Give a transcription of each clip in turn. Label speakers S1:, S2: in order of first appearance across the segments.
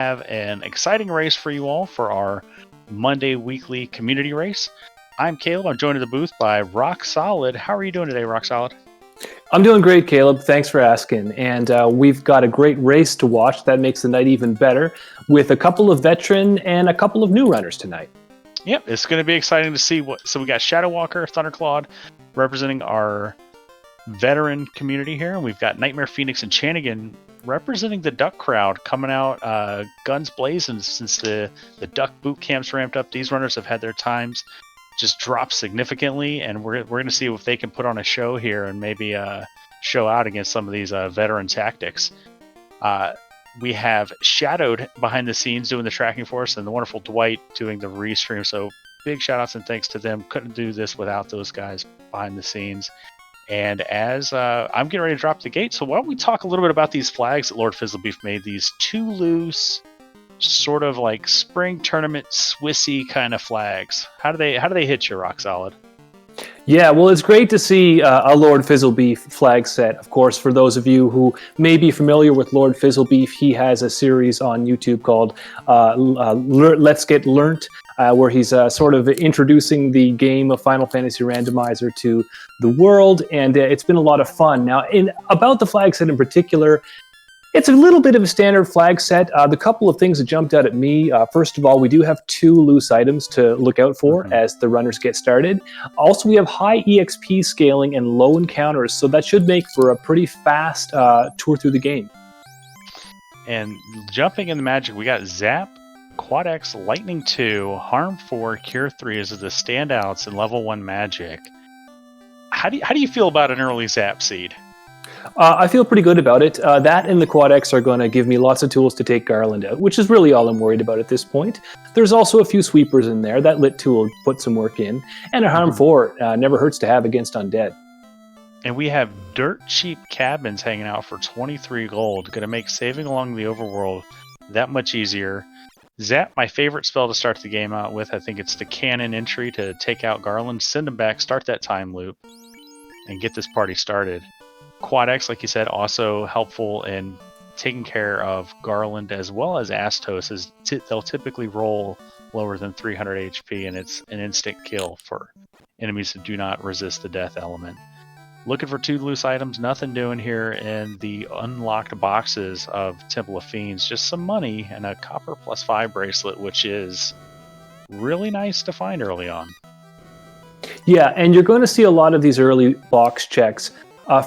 S1: have an exciting race for you all for our Monday weekly community race. I'm Caleb. I'm joined in the booth by Rock Solid. How are you doing today, Rock Solid?
S2: I'm doing great, Caleb. Thanks for asking. And we've got a great race to watch. That makes the night even better, with a couple of veteran and a couple of new runners tonight.
S1: Yep, it's going to be exciting to see what. So we got Shadow Walker, Thunderclawed, representing our veteran community here, and we've got Nightmare Phoenix and Chanigan representing the Duck crowd, coming out guns blazing since the Duck boot camps ramped up. These runners have had their times just drop significantly, and we're going to see if they can put on a show here and maybe show out against some of these veteran tactics. We have Shadowed behind the scenes doing the tracking for us, and the wonderful Dwight doing the restream. So big shout outs and thanks to them. Couldn't do this without those guys behind the scenes. And as I'm getting ready to drop the gate, so why don't we talk a little bit about these flags that Lord Fizzlebeef made, these two loose, sort of like spring tournament Swissy kind of flags. How do they hit you, Rock Solid?
S2: Yeah, well, it's great to see a Lord Fizzlebeef flag set. Of course, for those of you who may be familiar with Lord Fizzlebeef, he has a series on YouTube called Let's Get Learnt, where he's sort of introducing the game of Final Fantasy Randomizer to the world, and it's been a lot of fun. Now, about the flag set in particular, it's a little bit of a standard flag set. The couple of things that jumped out at me, first of all, we do have 2 loose items to look out for as the runners get started. Also, we have high EXP scaling and low encounters, so that should make for a pretty fast tour through the game.
S1: And jumping in the magic, we got Zap, Quad X, Lightning 2, Harm 4, Cure 3 as the standouts in level 1 magic. How do you feel about an early Zap seed?
S2: I feel pretty good about it. That and the Quad X are going to give me lots of tools to take Garland out, which is really all I'm worried about at this point. There's also a few sweepers in there. That Lit 2 will put some work in. And a Harm 4 never hurts to have against Undead.
S1: And we have dirt cheap cabins hanging out for 23 gold. Going to make saving along the overworld that much easier. Zap, my favorite spell to start the game out with. I think it's the cannon entry to take out Garland, send him back, start that time loop, and get this party started. Quad X, like you said, also helpful in taking care of Garland as well as Astos, as they'll typically roll lower than 300 HP, and it's an instant kill for enemies that do not resist the death element. Looking for 2 loose items, nothing doing here in the unlocked boxes of Temple of Fiends, just some money and a copper +5 bracelet, which is really nice to find early on.
S2: Yeah, and you're going to see a lot of these early box checks.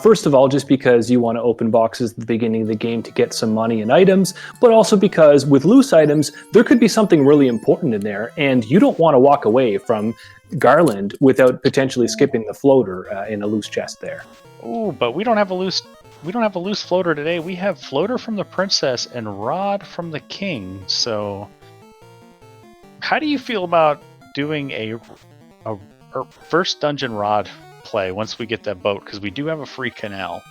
S2: First of all, just because you want to open boxes at the beginning of the game to get some money and items, but also because with loose items, there could be something really important in there, and you don't want to walk away from Garland without potentially skipping the floater in a loose chest there.
S1: Oh, but we don't have a loose floater today. We have floater from the princess and rod from the king. So, how do you feel about doing a first dungeon rod play once we get that boat, because we do have a free canal?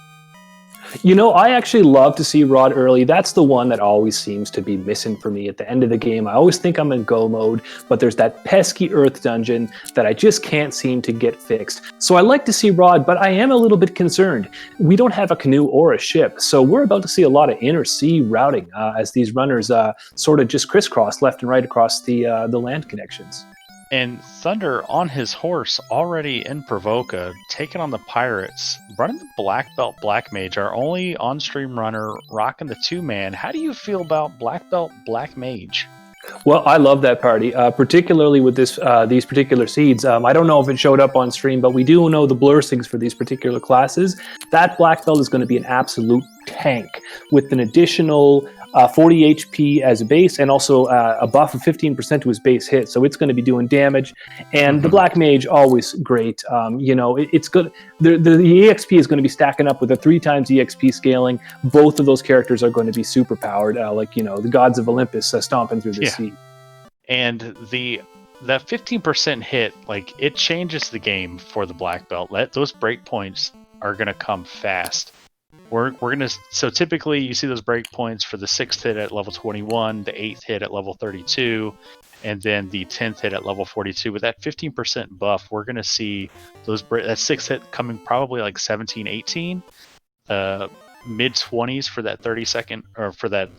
S2: You know, I actually love to see Rod early. That's the one that always seems to be missing for me at the end of the game. I always think I'm in go mode, but there's that pesky earth dungeon that I just can't seem to get fixed. So I like to see Rod, but I am a little bit concerned. We don't have a canoe or a ship, so we're about to see a lot of inner sea routing as these runners sort of just crisscross left and right across the land connections.
S1: And Thunder on his horse, already in Provoca, taking on the pirates, running the Black Belt Black Mage, our only on-stream runner, rocking the 2-man. How do you feel about Black Belt Black Mage?
S2: Well, I love that party, particularly with these particular seeds. I don't know if it showed up on stream, but we do know the blurstings for these particular classes. That Black Belt is going to be an absolute tank with an additional 40 HP as a base, and also a buff of 15% to his base hit, so it's going to be doing damage. And the Black Mage, always great. It's good. The EXP is going to be stacking up with a 3 times EXP scaling. Both of those characters are going to be super powered, the gods of Olympus stomping through the sea.
S1: And that 15% hit, it changes the game for the Black Belt. Those breakpoints are going to come fast. We're gonna, so typically you see those breakpoints for the 6th hit at level 21, the 8th hit at level 32, and then the 10th hit at level 42. With that 15% buff, we're gonna see that 6th hit coming probably 17, 18. mid 20s for that 30-second, or for that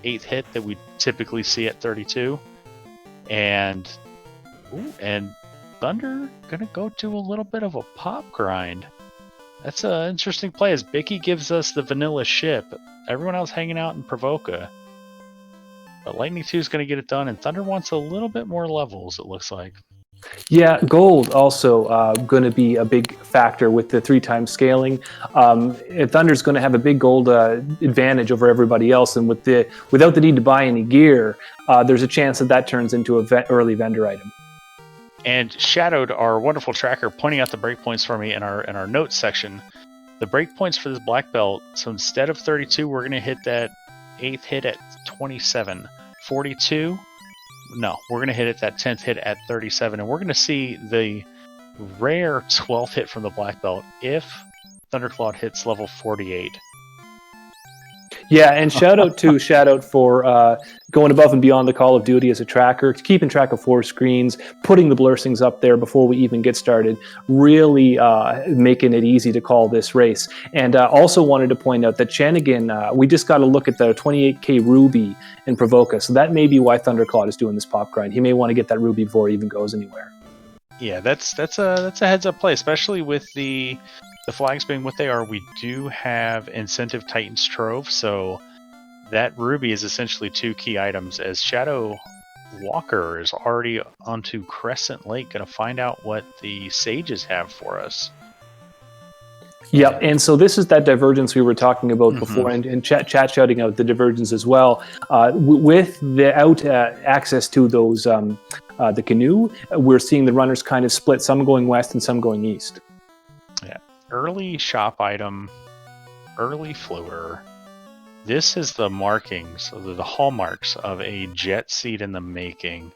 S1: 8th hit that we typically see at 32. And Thunder gonna go to a little bit of a pop grind. That's an interesting play, as Bicky gives us the vanilla ship. Everyone else hanging out in Provoca. But Lightning 2 is going to get it done, and Thunder wants a little bit more levels, it looks like.
S2: Yeah, gold also going to be a big factor with the 3x scaling. Thunder's going to have a big gold advantage over everybody else, and without the need to buy any gear, there's a chance that turns into an early vendor item.
S1: And Shadowed, our wonderful tracker, pointing out the breakpoints for me in our notes section. The breakpoints for this black belt, so instead of 32, we're going to hit that 8th hit at 27. 42, no, we're going to hit that 10th hit at 37, and we're going to see the rare 12th hit from the black belt if Thunderclaw hits level 48.
S2: Yeah, and shout out for going above and beyond the Call of Duty as a tracker, keeping track of 4 screens, putting the blurstings up there before we even get started, really making it easy to call this race. And also wanted to point out that Chanigan, we just got to look at the 28k Ruby in Provoca, so that may be why Thunderclaw is doing this pop grind. He may want to get that Ruby before he even goes anywhere.
S1: Yeah, that's a heads up play, especially with the flags being what they are. We do have Incentive Titan's Trove, so that Ruby is essentially 2 key items, as Shadow Walker is already onto Crescent Lake, going to find out what the Sages have for us.
S2: Yep, and so this is that divergence we were talking about before, and chat shouting out the divergence as well. Without access to those, the canoe, we're seeing the runners kind of split, some going west and some going east.
S1: Yeah. Early shop item, early fluor. This is the markings, the hallmarks of a jet seed in the making.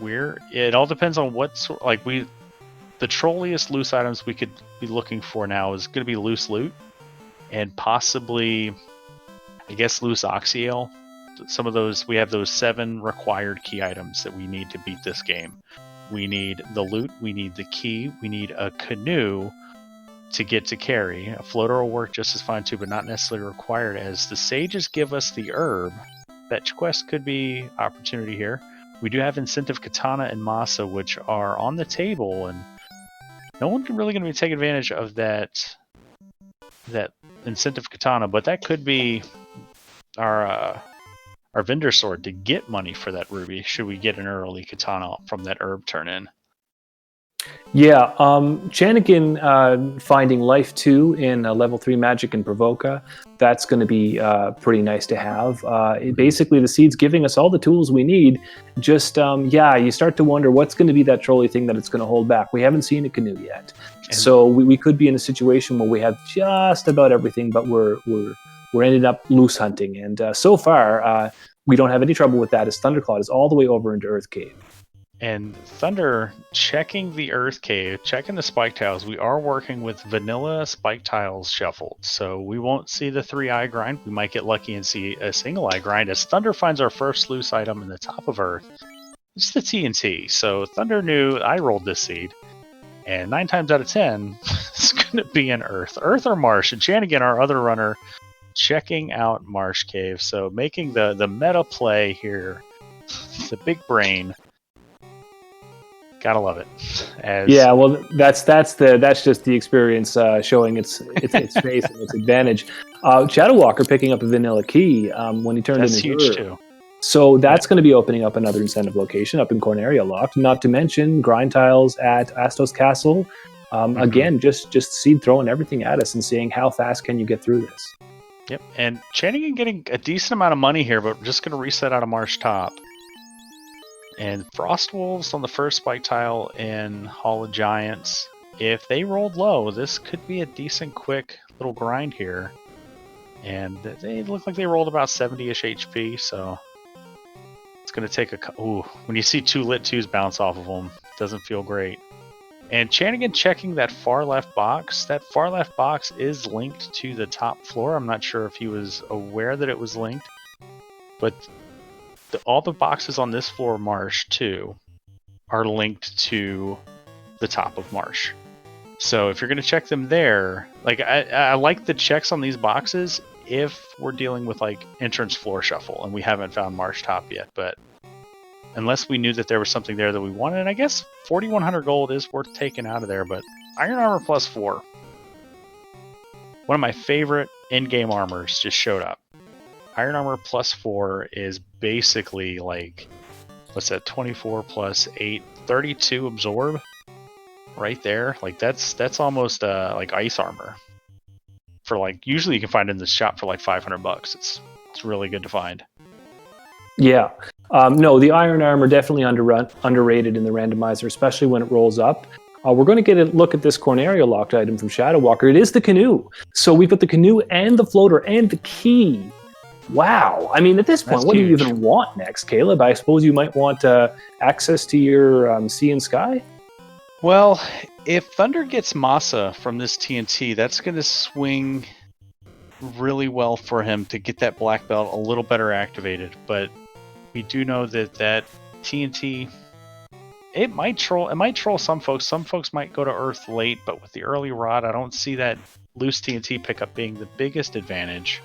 S1: It all depends on what's the trolliest loose items we could be looking for now is going to be loose loot, and possibly, I guess, loose oxyale. Some of those, we have those 7 required key items that we need to beat this game. We need the loot, we need the key, we need a canoe to get to carry. A floater will work just as fine too, but not necessarily required, as the Sages give us the herb. Fetch quest could be opportunity here. We do have Incentive Katana and Masa, which are on the table, and no one can really going to be taking advantage of that Incentive Katana, but that could be our vendor sword to get money for that ruby, should we get an early katana from that herb turn in.
S2: Yeah, Chanigan finding life 2 in level 3 magic in Provoca, that's going to be pretty nice to have. Basically, the seed's giving us all the tools we need. Just, you start to wonder what's going to be that trolley thing that it's going to hold back. We haven't seen a canoe yet. So we could be in a situation where we have just about everything, but we're ended up loose hunting. And so far, we don't have any trouble with that, as Thunderclaw is all the way over into Earth Cave.
S1: And Thunder checking the Earth Cave, checking the spike tiles. We are working with vanilla spike tiles shuffled, so we won't see the 3-eye grind. We might get lucky and see a single eye grind, as Thunder finds our first loose item in the top of Earth. It's the TNT. So Thunder knew I rolled this seed, and 9 times out of 10, it's going to be an Earth or Marsh. And Chanigan, our other runner, checking out Marsh Cave. So making the meta play here, the big brain. Gotta love it.
S2: Yeah, well, that's just the experience showing its face and its advantage. Shadow Walker picking up a vanilla key when he turned in his
S1: huge
S2: herb.
S1: too.
S2: So that's going to be opening up another incentive location up in Corneria Locked. Not to mention grind tiles at Astos Castle. Again, just seed throwing everything at us and seeing how fast can you get through this.
S1: Yep, and Chanigan getting a decent amount of money here, but we're just going to reset out of Marsh Top. And Frost Wolves on the first spike tile in Hall of Giants. If they rolled low, this could be a decent, quick little grind here. And they look like they rolled about 70-ish HP, so it's going to take ooh, when you see 2 lit 2s bounce off of them, it doesn't feel great. And Chanigan checking that far left box. That far left box is linked to the top floor. I'm not sure if he was aware that it was linked, but all the boxes on this floor, Marsh 2, are linked to the top of Marsh. So if you're going to check them there, like I like the checks on these boxes if we're dealing with like entrance floor shuffle and we haven't found Marsh Top yet. But unless we knew that there was something there that we wanted, and I guess 4,100 gold is worth taking out of there. But Iron Armor +4, one of my favorite in-game armors, just showed up. Iron Armor +4 is basically like, what's that? 24 + 8, 32 absorb. Right there, like that's almost like ice armor. For like, usually you can find it in the shop for like $500. It's really good to find.
S2: Yeah, no, the iron armor definitely underrated in the randomizer, especially when it rolls up. We're going to get a look at this Cornerio locked item from Shadow Walker. It is the canoe. So we've got the canoe and the floater and the key. Wow. I mean, at this point,
S1: That's
S2: what
S1: huge.
S2: do you even want next, Caleb? I suppose you might want access to your sea and sky?
S1: Well, if Thunder gets Masa from this TNT, that's going to swing really well for him to get that black belt a little better activated. But we do know that that TNT, it might troll some folks. Some folks might go to Earth late, but with the early rod, I don't see that loose TNT pickup being the biggest advantage.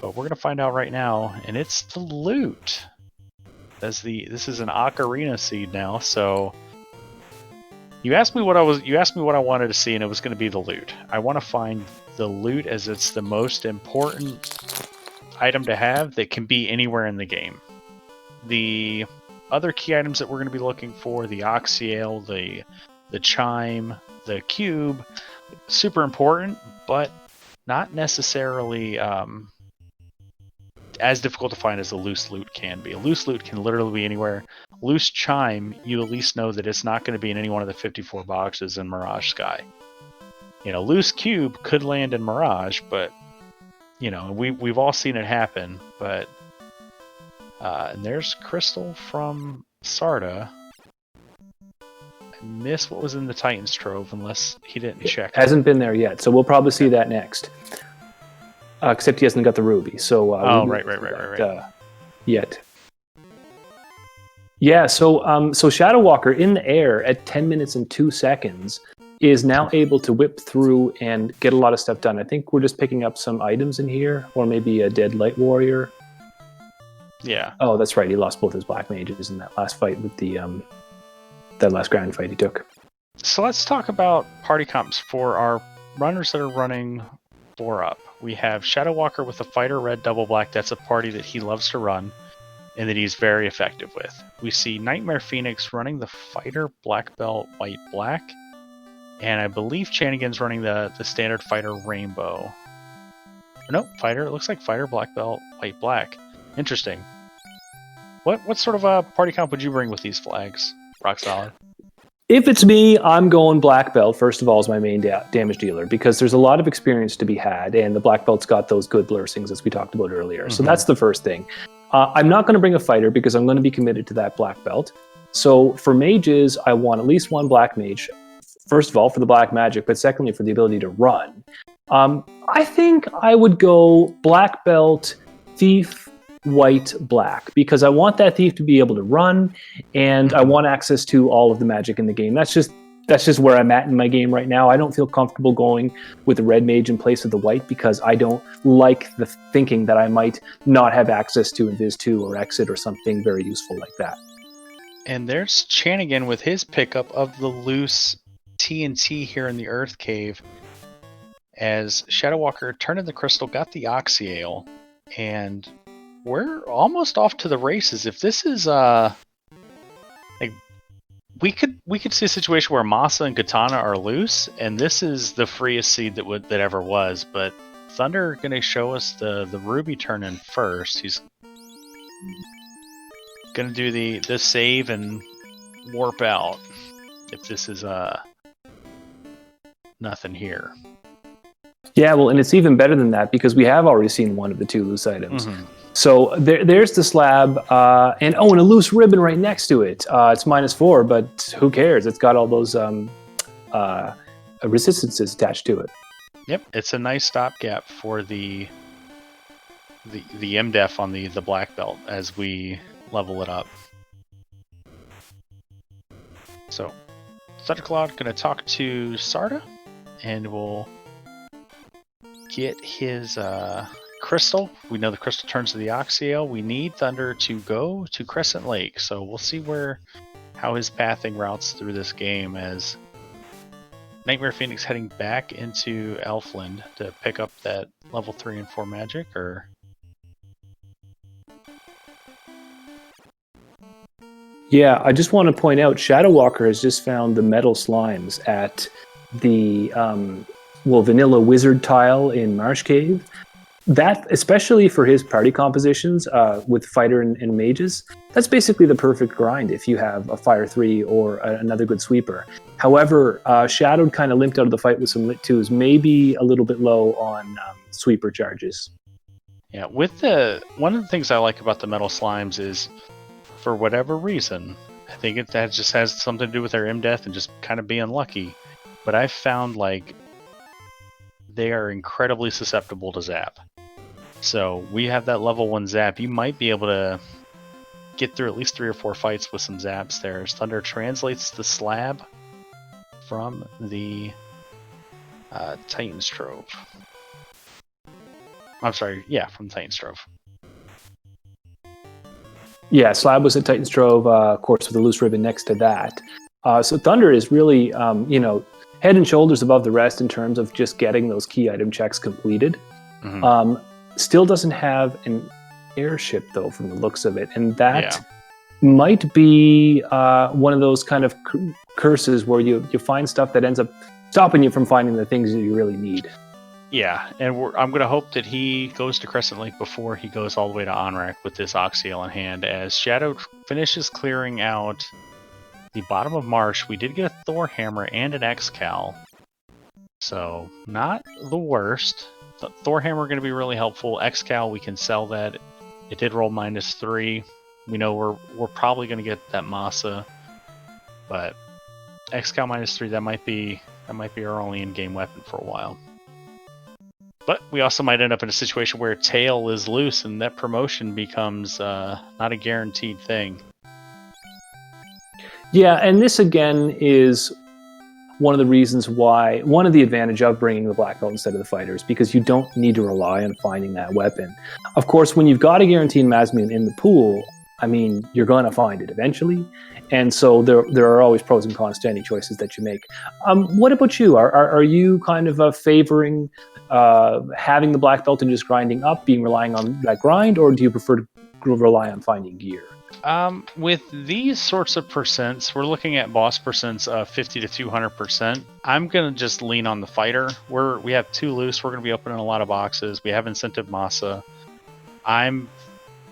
S1: But we're going to find out right now, and it's the loot. This is an Ocarina seed now, so you asked me what I wanted to see, and it was going to be the loot. I want to find the loot, as it's the most important item to have that can be anywhere in the game. The other key items that we're going to be looking for, the Oxyale, the Chime, the Cube, super important, but not necessarily as difficult to find as a loose loot can be. A loose loot can literally be anywhere. Loose Chime, you at least know that it's not going to be in any one of the 54 boxes in Mirage Sky. You know, loose Cube could land in Mirage, but you know, we've all seen it happen. But and there's Crystal from Sarda. I missed what was in the Titan's Trove, unless he didn't check.
S2: Hasn't been there yet, so we'll probably see that next. Except he hasn't got the ruby, so
S1: Right.
S2: Yet. Yeah, so Shadow Walker in the air at 10 minutes and 2 seconds is now able to whip through and get a lot of stuff done. I think we're just picking up some items in here, or maybe a dead light warrior.
S1: Yeah.
S2: Oh, that's right. He lost both his black mages in that last fight with the that last grand fight he took.
S1: So let's talk about party comps for our runners that are running 4-up. We have Shadow Walker with a fighter red double black. That's a party that he loves to run and that he's very effective with. We see Nightmare Phoenix running the fighter black belt white black, and I believe Chanigan's running the standard fighter rainbow. Nope, fighter. It looks like fighter black belt white black. Interesting. What sort of a party comp would you bring with these flags, Rock Solid?
S2: If it's me, I'm going black belt, first of all, as my main damage dealer, because there's a lot of experience to be had, and the black belt's got those good blessings, as we talked about earlier. Mm-hmm. So that's the first thing. I'm not going to bring a fighter, because I'm going to be committed to that black belt. So for mages, I want at least one black mage, first of all, for the black magic, but secondly, for the ability to run. I think I would go black belt, thief, white, black, because I want that thief to be able to run, and I want access to all of the magic in the game. That's just where I'm at in my game right now. I don't feel comfortable going with the red mage in place of the white, because I don't like the thinking that I might not have access to Invis 2 or Exit or something very useful like that.
S1: And there's Chanigan with his pickup of the loose TNT here in the Earth Cave, as Shadow Walker turned in the crystal, got the Oxyale, and we're almost off to the races. If this is like, we could see a situation where Masa and Katana are loose, and this is the freest seed that ever was. But Thunder gonna show us the ruby turn in first. He's gonna do the save and warp out. If this is nothing here.
S2: Yeah, well, and it's even better than that, because we have already seen one of the two loose items. Mm-hmm. So there's the slab, and a loose ribbon right next to it. It's -4, but who cares? It's got all those resistances attached to it.
S1: Yep, it's a nice stopgap for the MDef on the black belt as we level it up. So Thundercloud gonna talk to Sarda, and we'll get his crystal. We know the crystal turns to the Oxyale. We need Thunder to go to Crescent Lake, so we'll see how his pathing routes through this game as Nightmare Phoenix heading back into Elfland to pick up that level 3 and 4 magic, or...
S2: Yeah, I just want to point out, Shadow Walker has just found the metal slimes at the Vanilla Wizard tile in Marsh Cave. That, especially for his party compositions with Fighter and Mages, that's basically the perfect grind if you have a Fire 3 or another good Sweeper. However, Shadowed kind of limped out of the fight with some Lit 2s, maybe a little bit low on Sweeper charges.
S1: Yeah, one of the things I like about the metal slimes is, for whatever reason, I think that just has something to do with their M-Death and just kind of being lucky, but I've found like they are incredibly susceptible to zap. So we have that level 1 zap. You might be able to get through at least 3 or 4 fights with some zaps there. As Thunder translates the slab from the Titan's Trove. I'm sorry, yeah, from Titan's Trove.
S2: Yeah, Slab was at Titan's Trove, of course, with the loose ribbon next to that. So Thunder is really, head and shoulders above the rest in terms of just getting those key item checks completed. Mm-hmm. Still doesn't have an airship, though, from the looks of it. And that might be one of those kind of curses where you find stuff that ends up stopping you from finding the things that you really need.
S1: Yeah, and I'm going to hope that he goes to Crescent Lake before he goes all the way to Onrak with this Oxyale in hand. As Shadow finishes clearing out the bottom of Marsh, we did get a Thor Hammer and an X-Cal. So, not the worst. The Thor Hammer going to be really helpful. X-Cal, we can sell that. It did roll -3. We know we're probably going to get that Masa, but X-Cal -3, that might be our only in-game weapon for a while. But we also might end up in a situation where Tail is loose and that promotion becomes not a guaranteed thing.
S2: Yeah, and this again is one of the advantage of bringing the Black Belt instead of the Fighters, because you don't need to rely on finding that weapon. Of course, when you've got a guaranteed Mazmian in the pool, I mean, you're going to find it eventually. And so there are always pros and cons to any choices that you make. What about you? Are you kind of favoring having the Black Belt and just grinding up, relying on that grind, or do you prefer to rely on finding gear?
S1: With these sorts of percents, we're looking at boss percents of 50 to 200%. I'm going to just lean on the Fighter. We have 2 loose. We're going to be opening a lot of boxes. We have Incentive Masa. I'm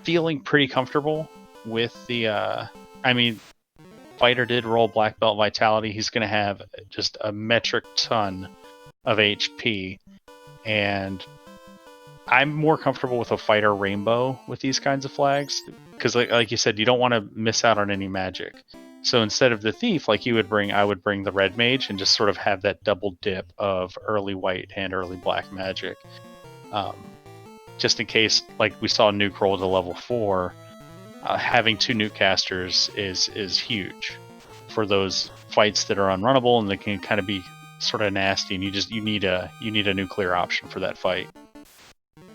S1: feeling pretty comfortable with the... Fighter did roll Black Belt Vitality. He's going to have just a metric ton of HP. And I'm more comfortable with a Fighter Rainbow with these kinds of flags. Because like you said, you don't want to miss out on any magic. So instead of the Thief, like you would bring, I would bring the Red Mage and just sort of have that double dip of early white and early black magic. Just in case, like we saw Nuke roll to level 4, having 2 Nuke casters is huge for those fights that are unrunnable and they can kind of be sort of nasty, and you need a nuclear option for that fight.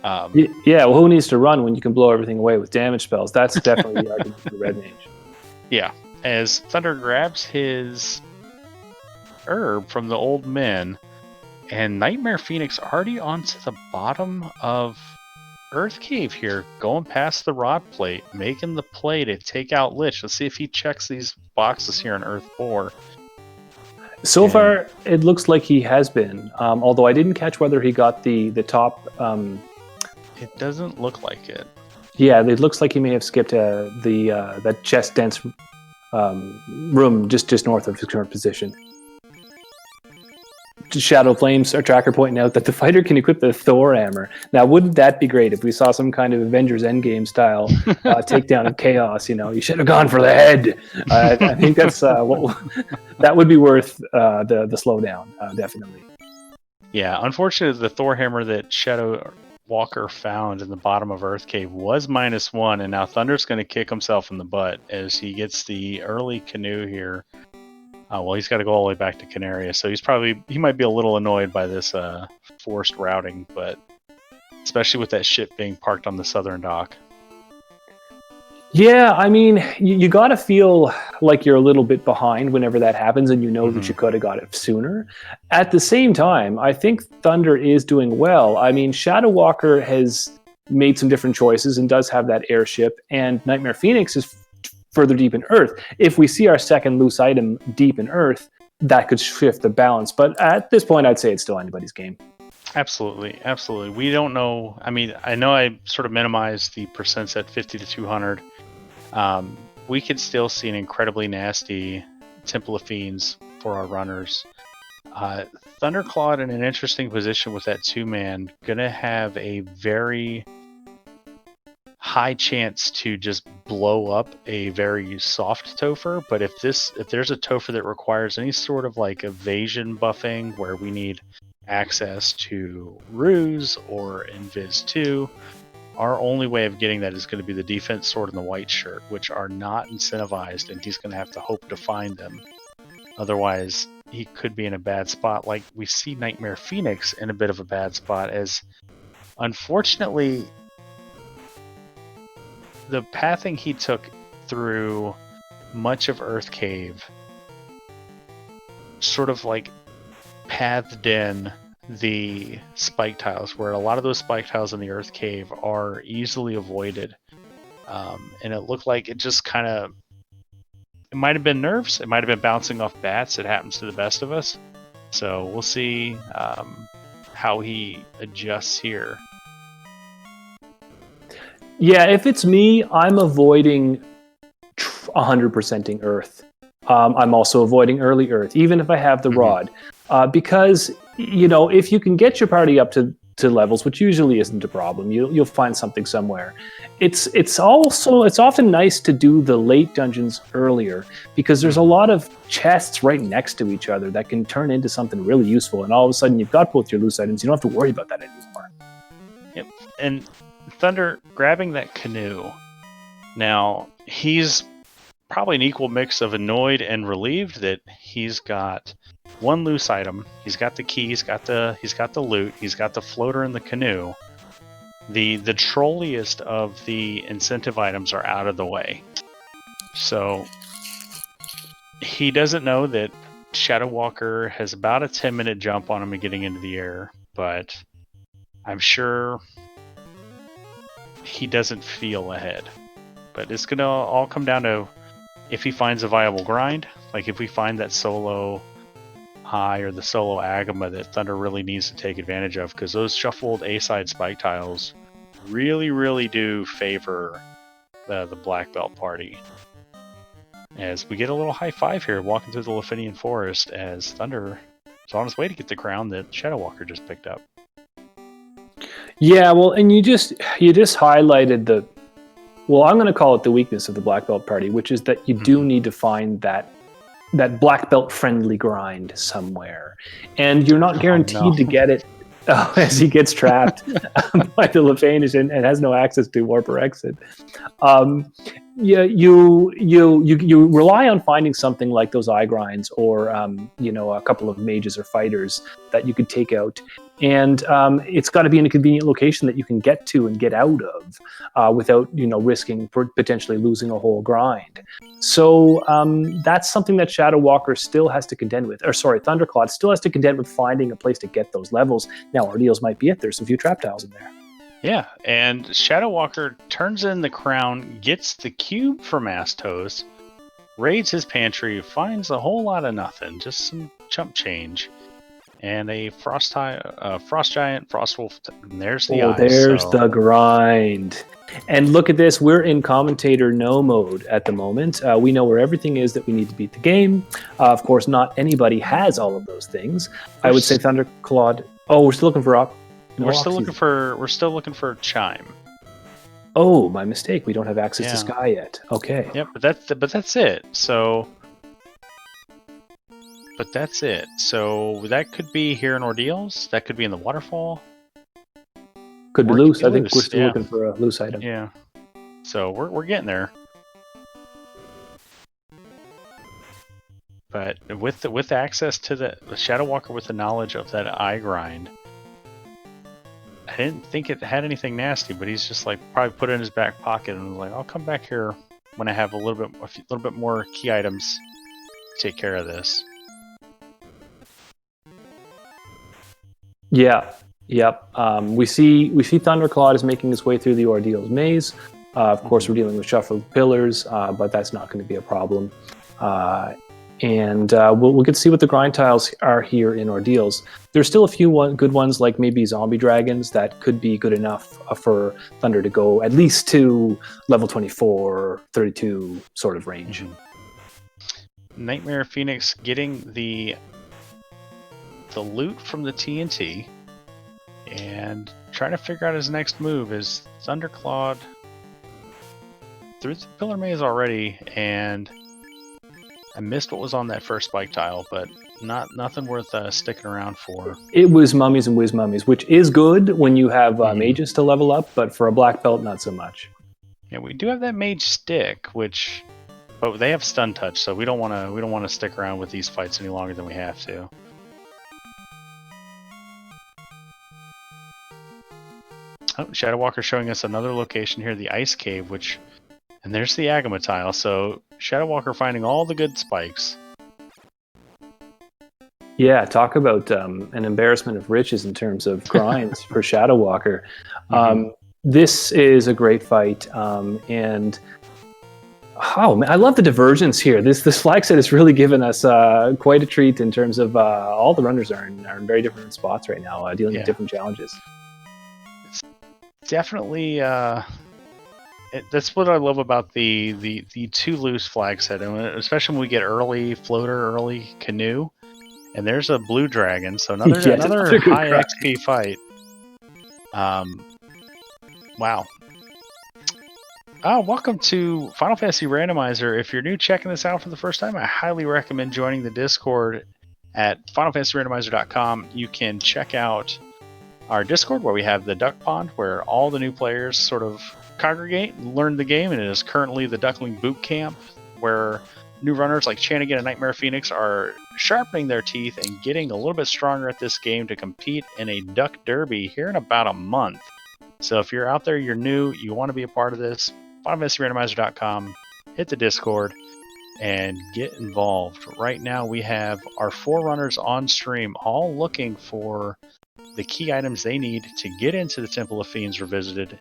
S2: Yeah, well, who needs to run when you can blow everything away with damage spells? That's definitely the argument for the Red Mage.
S1: Yeah, as Thunder grabs his herb from the old men, and Nightmare Phoenix already onto the bottom of Earth Cave here, going past the Rod Plate, making the play to take out Lich. Let's see if he checks these boxes here on Earth 4.
S2: So far, it looks like he has been, although I didn't catch whether he got the top...
S1: It doesn't look like it.
S2: Yeah, it looks like he may have skipped that chest dense room just north of his current position. Shadow Flames, our tracker, pointing out that the Fighter can equip the Thor Hammer. Now, wouldn't that be great if we saw some kind of Avengers Endgame style takedown of chaos? You should have gone for the head. I think that's that would be worth the slowdown, definitely.
S1: Yeah, unfortunately, the Thor Hammer that Shadow Walker found in the bottom of Earth Cave was -1, and now Thunder's going to kick himself in the butt as he gets the early canoe here. Well, he's got to go all the way back to Canaria, so he might be a little annoyed by this forced routing, but especially with that ship being parked on the southern dock.
S2: Yeah, I mean, you got to feel like you're a little bit behind whenever that happens, and you know that you could have got it sooner. At the same time, I think Thunder is doing well. I mean, Shadow Walker has made some different choices and does have that airship, and Nightmare Phoenix is further deep in Earth. If we see our second loose item deep in Earth, that could shift the balance. But at this point, I'd say it's still anybody's game.
S1: Absolutely, absolutely. We don't know. I mean, I know I sort of minimized the percents at 50 to 200. We could still see an incredibly nasty Temple of Fiends for our runners. Thunderclawed in an interesting position with that 2-man, gonna have a very high chance to just blow up a very soft Topher. But if there's a Topher that requires any sort of like evasion buffing where we need access to Ruse or Invis 2, our only way of getting that is going to be the defense sword and the white shirt, which are not incentivized, and he's going to have to hope to find them. Otherwise, he could be in a bad spot. Like we see Nightmare Phoenix in a bit of a bad spot, as unfortunately the pathing he took through much of Earth Cave sort of like pathed in the spike tiles, where a lot of those spike tiles in the Earth Cave are easily avoided. And it looked like it just kind of, it might have been nerves, it might have been bouncing off bats. It happens to the best of us. So we'll see how he adjusts here.
S2: Yeah, if it's me, I'm avoiding 100%ing Earth. I'm also avoiding early Earth, even if I have the rod. Because, you know, if you can get your party up to levels, which usually isn't a problem, you'll find something somewhere. It's often nice to do the late dungeons earlier, because there's a lot of chests right next to each other that can turn into something really useful, and all of a sudden you've got both your loose items. You don't have to worry about that anymore.
S1: Yep. And Thunder grabbing that canoe. Now, he's probably an equal mix of annoyed and relieved that he's got one loose item. He's got the key, he's got the loot, he's got the floater and the canoe. The trolliest of the incentive items are out of the way. So he doesn't know that Shadow Walker has about a 10-minute jump on him and getting into the air, but I'm sure he doesn't feel ahead. But it's gonna all come down to if he finds a viable grind. Like if we find that solo high or the solo Agama that Thunder really needs to take advantage of, because those shuffled A-side spike tiles really, really do favor the black belt party. As we get a little high five here walking through the Lefinian Forest, as Thunder is on his way to get the crown that Shadow Walker just picked up.
S2: Yeah, well, and you just highlighted the, well, I'm going to call it the weakness of the black belt party, which is that you do need to find that black belt friendly grind somewhere, and you're not guaranteed to get it as he gets trapped by the Lefanish and has no access to warp or exit. Yeah, you rely on finding something like those eye grinds, or a couple of mages or fighters that you could take out, and it's got to be in a convenient location that you can get to and get out of without risking potentially losing a whole grind. So that's something that Shadow Walker still has to contend with, or sorry, Thunderclawed still has to contend with, finding a place to get those levels. Now Ordeals might be it. There's a few trap tiles in there.
S1: Yeah, and Shadow Walker turns in the crown, gets the cube for Mastos, raids his pantry, finds a whole lot of nothing, just some chump change, and a Frost Giant, Frost Wolf, and there's the eyes.
S2: There's the grind. And look at this, we're in commentator no mode at the moment. We know where everything is that we need to beat the game. Of course, not anybody has all of those things. I would say Thunderclawed. Oh, we're still looking for
S1: We're still looking for Chime.
S2: Oh, my mistake. We don't have access to Sky yet. Okay.
S1: Yep, but that's it. So, that could be here in Ordeals. That could be in the waterfall.
S2: Could be loose. I think we're still looking for a loose item.
S1: Yeah. So we're getting there. But with access to the Shadow Walker with the knowledge of that eye grind, I didn't think it had anything nasty, but he's just like probably put it in his back pocket and was like, I'll come back here when I have a little bit more key items to take care of this.
S2: Yeah. Yep. We see Thunderclad is making his way through the Ordeal's maze. Of course, we're dealing with shuffled pillars, but that's not going to be a problem. And we'll get to see what the grind tiles are here in Ordeals. There's still a few good ones, like maybe zombie dragons, that could be good enough for Thunder to go at least to level 24, 32 sort of range.
S1: Nightmare Phoenix getting the loot from the TNT and trying to figure out his next move. Is Thunderclad through the pillar maze already, and I missed what was on that first spike tile, but nothing worth sticking around for.
S2: It was Mummies and Whiz Mummies, which is good when you have mages to level up, but for a black belt, not so much.
S1: Yeah, we do have that mage stick, but they have stun touch, so we don't want to stick around with these fights any longer than we have to. Oh, Shadow Walker showing us another location here, the Ice Cave, and there's the Agama tile. So Shadow Walker finding all the good spikes.
S2: Yeah, talk about an embarrassment of riches in terms of grinds for Shadow Walker. This is a great fight, and oh man, I love the divergence here. This flag set has really given us quite a treat in terms of all the runners are in very different spots right now, dealing with different challenges.
S1: Definitely, that's what I love about the two loose flag set, and especially when we get early floater, early canoe, and there's a blue dragon, so another high XP fight. Wow. Welcome to Final Fantasy Randomizer. If you're new checking this out for the first time, I highly recommend joining the Discord at finalfantasyrandomizer.com. You can check out our Discord where we have the Duck Pond, where all the new players sort of congregate and learn the game, and it is currently the Duckling Boot Camp, where new runners like Chanigan and Nightmare Phoenix are sharpening their teeth and getting a little bit stronger at this game to compete in a Duck Derby here in about a month. So if you're out there, you're new, you want to be a part of this, FinalFantasyRandomizer.com, hit the Discord, and get involved. Right now we have our 4 runners on stream all looking for the key items they need to get into the Temple of Fiends Revisited,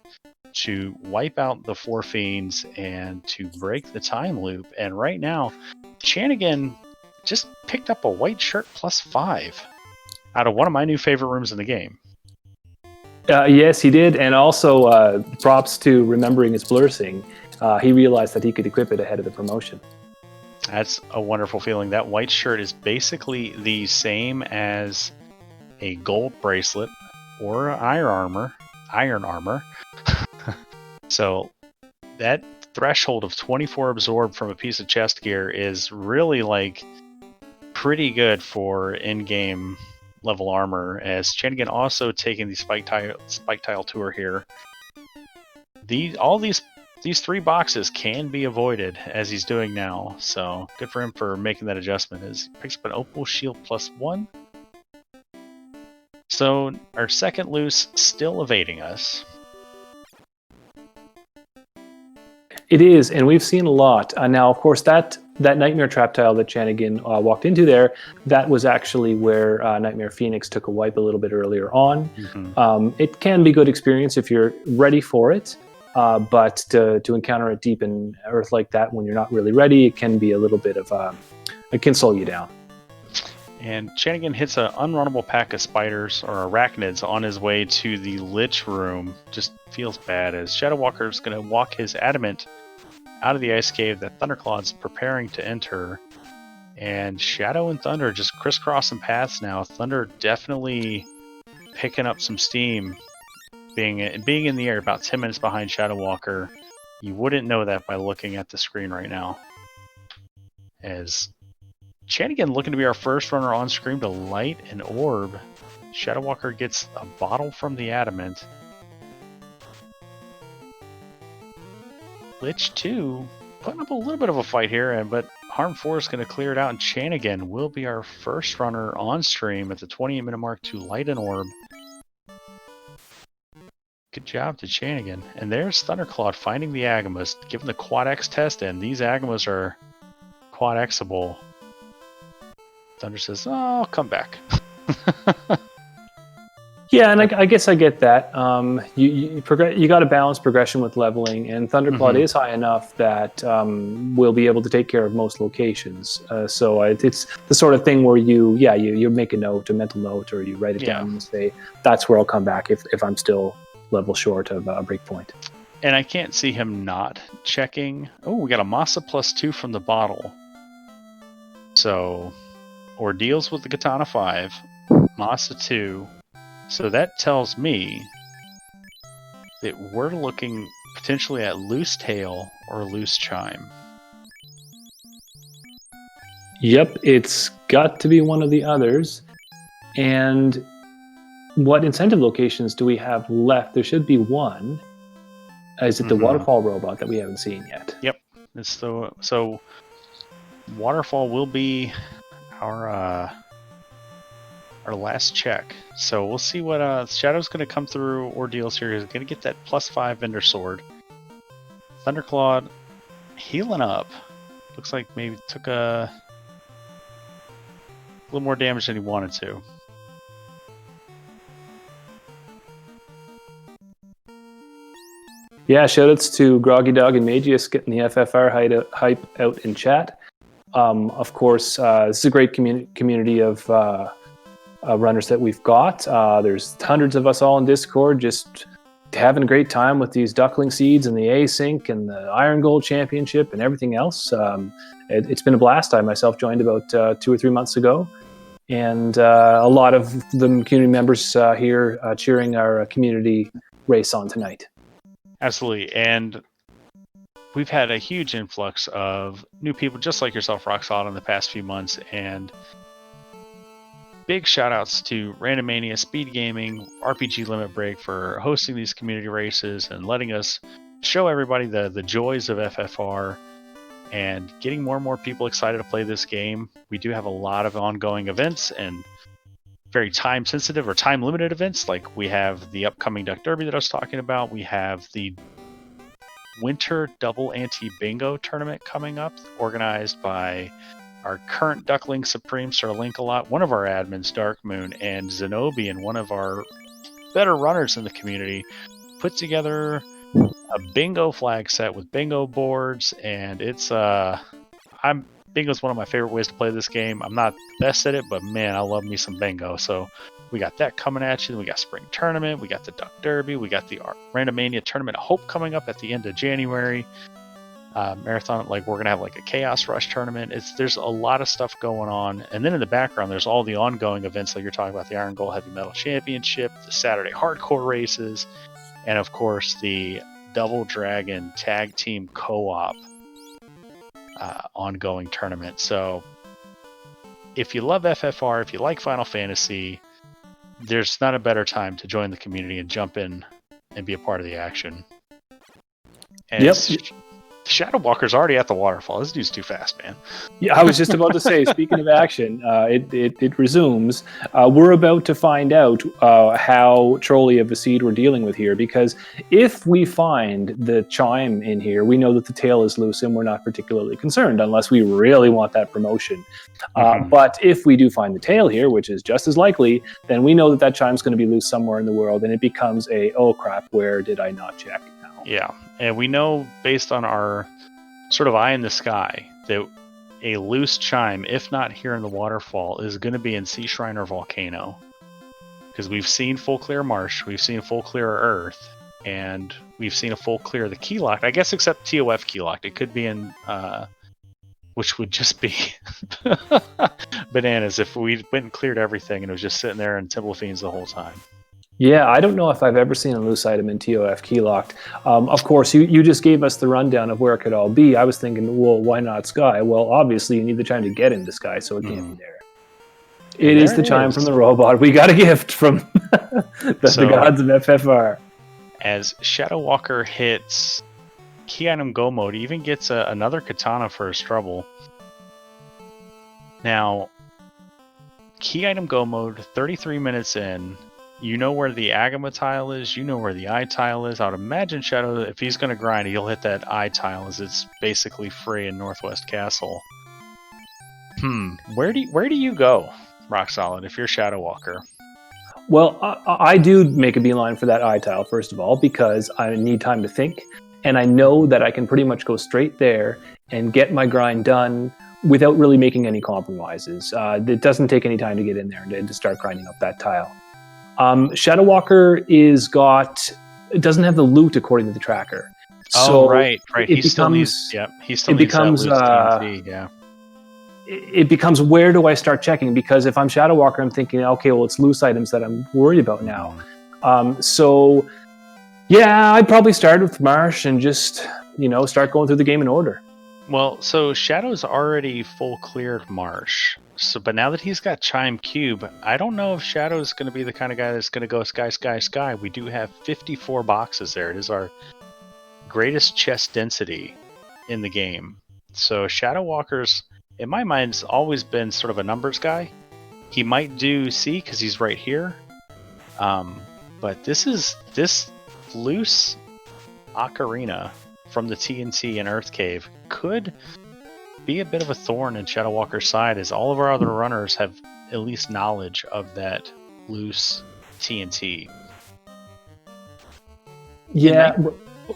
S1: to wipe out the 4 fiends, and to break the time loop. And right now, Chanigan just picked up a white shirt +5 out of one of my new favorite rooms in the game.
S2: Yes, he did, and also props to remembering his blur-sing. He realized that he could equip it ahead of the promotion.
S1: That's a wonderful feeling. That white shirt is basically the same as a gold bracelet or iron armor. So that threshold of 24 absorbed from a piece of chest gear is really like pretty good for in-game level armor, as Chanigan also taking the spike tile tour here. All these 3 boxes can be avoided as he's doing now, so good for him for making that adjustment. As he picks up an Opal Shield +1. So our second loose still evading us.
S2: It is, and we've seen a lot. Now, of course, that Nightmare Trap tile that Chanigan walked into there, that was actually where Nightmare Phoenix took a wipe a little bit earlier on. It can be good experience if you're ready for it, but to encounter it deep in Earth like that when you're not really ready, it can be a little bit of it can slow you down.
S1: And Chanigan hits an unrunnable pack of spiders or arachnids on his way to the Lich Room. Just feels bad, as Shadow Walker's going to walk his adamant out of the ice cave that Thunderclad's preparing to enter. And Shadow and Thunder just crisscrossing paths now. Thunder definitely picking up some steam, being in the air about 10 minutes behind Shadow Walker. You wouldn't know that by looking at the screen right now. As Chanigan looking to be our first runner on screen to light an orb. Shadow Walker gets a bottle from the adamant. Lich 2 putting up a little bit of a fight here, but Harm 4 is going to clear it out, and Chanigan will be our first runner on stream at the 28-minute mark to light an orb. Good job to Chanigan. And there's Thunderclawed finding the Agamas, giving the Quad X test in. These Agamas are Quad Xable. Thunder says, oh, I'll come back.
S2: Yeah, and I guess I get that. You got to balance progression with leveling, and Thundercloud is high enough that we'll be able to take care of most locations. So it's the sort of thing where you make a mental note, or you write it down and say, that's where I'll come back if I'm still level short of a breakpoint.
S1: And I can't see him not checking. Oh, we got a Masa +2 from the bottle. So, Ordeals with the Katana 5, Masa 2. So that tells me that we're looking potentially at Loose Tail or Loose Chime.
S2: Yep, it's got to be one of the others. And what incentive locations do we have left? There should be one. Is it the Waterfall robot that we haven't seen yet?
S1: Yep. So Waterfall will be our last check. So we'll see what Shadow's going to come through Ordeals here. He's going to get that +5 Vendor Sword. Thunderclawed healing up. Looks like maybe took a little more damage than he wanted to.
S2: Yeah, shoutouts to Groggy Dog and Magius getting the FFR hype out in chat. Of course, this is a great community of runners that we've got. There's hundreds of us all in Discord just having a great time with these Duckling Seeds and the Async and the Iron Gold Championship and everything else. It's been a blast. I myself joined about 2 or 3 months ago. And a lot of the community members here cheering our community race on tonight.
S1: Absolutely. And we've had a huge influx of new people just like yourself, Roxalt, in the past few months. And big shout outs to Randomania, Speed Gaming, RPG Limit Break for hosting these community races and letting us show everybody the joys of FFR and getting more and more people excited to play this game. We do have a lot of ongoing events and very time sensitive or time limited events. Like we have the upcoming Duck Derby that I was talking about. We have the Winter Double Anti-Bingo tournament coming up, organized by our current Duckling Supreme, Sir Link-A-Lot, one of our admins, Dark Moon, and Zenobian, one of our better runners in the community, put together a bingo flag set with bingo boards, and it's bingo's one of my favorite ways to play this game. I'm not the best at it, but man, I love me some bingo. So we got that coming at you. We got Spring Tournament. We got the Duck Derby. We got the Randomania Tournament of Hope coming up at the end of January. Marathon, like we're gonna have like a Chaos Rush tournament. There's a lot of stuff going on, and then in the background there's all the ongoing events like you're talking about, the Iron Gold Heavy Metal Championship, the Saturday Hardcore races, and of course the Double Dragon Tag Team Co-op ongoing tournament. So if you love FFR, if you like Final Fantasy, there's not a better time to join the community and jump in and be a part of the action. And
S2: yep.
S1: Shadow Walker's already at the waterfall. This dude's too fast, man.
S2: Yeah, I was just about to say, speaking of action, it resumes. We're about to find out how trolly of a seed we're dealing with here, because if we find the chime in here, we know that the tail is loose and we're not particularly concerned unless we really want that promotion. But if we do find the tail here, which is just as likely, then we know that chime's going to be loose somewhere in the world, and it becomes oh crap, where did I not check?
S1: Yeah, and we know based on our sort of eye in the sky that a loose chime, if not here in the waterfall, is going to be in Sea Shrine or Volcano. Because we've seen full clear Marsh, we've seen full clear Earth, and we've seen a full clear the Keylocked. I guess except TOF Keylocked. It could be in, which would just be bananas if we went and cleared everything and it was just sitting there in Temple of Fiends the whole time.
S2: Yeah, I don't know if I've ever seen a loose item in TOF Keylocked. Of course, you just gave us the rundown of where it could all be. I was thinking, well, why not Sky? Well, obviously, you need the chime to get into Sky, so it can't be there. It is the chime from the robot. We got a gift from the gods of FFR.
S1: As Shadow Walker hits Key Item Go Mode, he even gets another katana for his trouble. Now, key item go mode, 33 minutes in. You know where the Agama tile is. You know where the I tile is. I would imagine Shadow, if he's going to grind, he'll hit that I tile as it's basically free in Northwest Castle. Where do you go, Rock Solid, if you're Shadow Walker?
S2: Well, I do make a beeline for that I tile, first of all, because I need time to think. And I know that I can pretty much go straight there and get my grind done without really making any compromises. It doesn't take any time to get in there and to start grinding up that tile. Shadow Walker doesn't have the loot according to the tracker. So
S1: right.
S2: It
S1: He still
S2: becomes,
S1: needs that loose TNT, yeah.
S2: It becomes, where do I start checking? Because if I'm Shadow Walker, I'm thinking, okay, well, it's loose items that I'm worried about now. So yeah, I'd probably start with Marsh and just, start going through the game in order.
S1: Well, so Shadow's already full cleared Marsh. But now that he's got Chime Cube, I don't know if Shadow's going to be the kind of guy that's going to go sky, sky, sky. We do have 54 boxes there. It is our greatest chest density in the game. So Shadow Walker's, in my mind, has always been sort of a numbers guy. He might do C because he's right here. But this loose Ocarina from the TNT and Earth Cave could be a bit of a thorn in Shadow Walker's side, as all of our other runners have at least knowledge of that loose TNT.
S2: Yeah,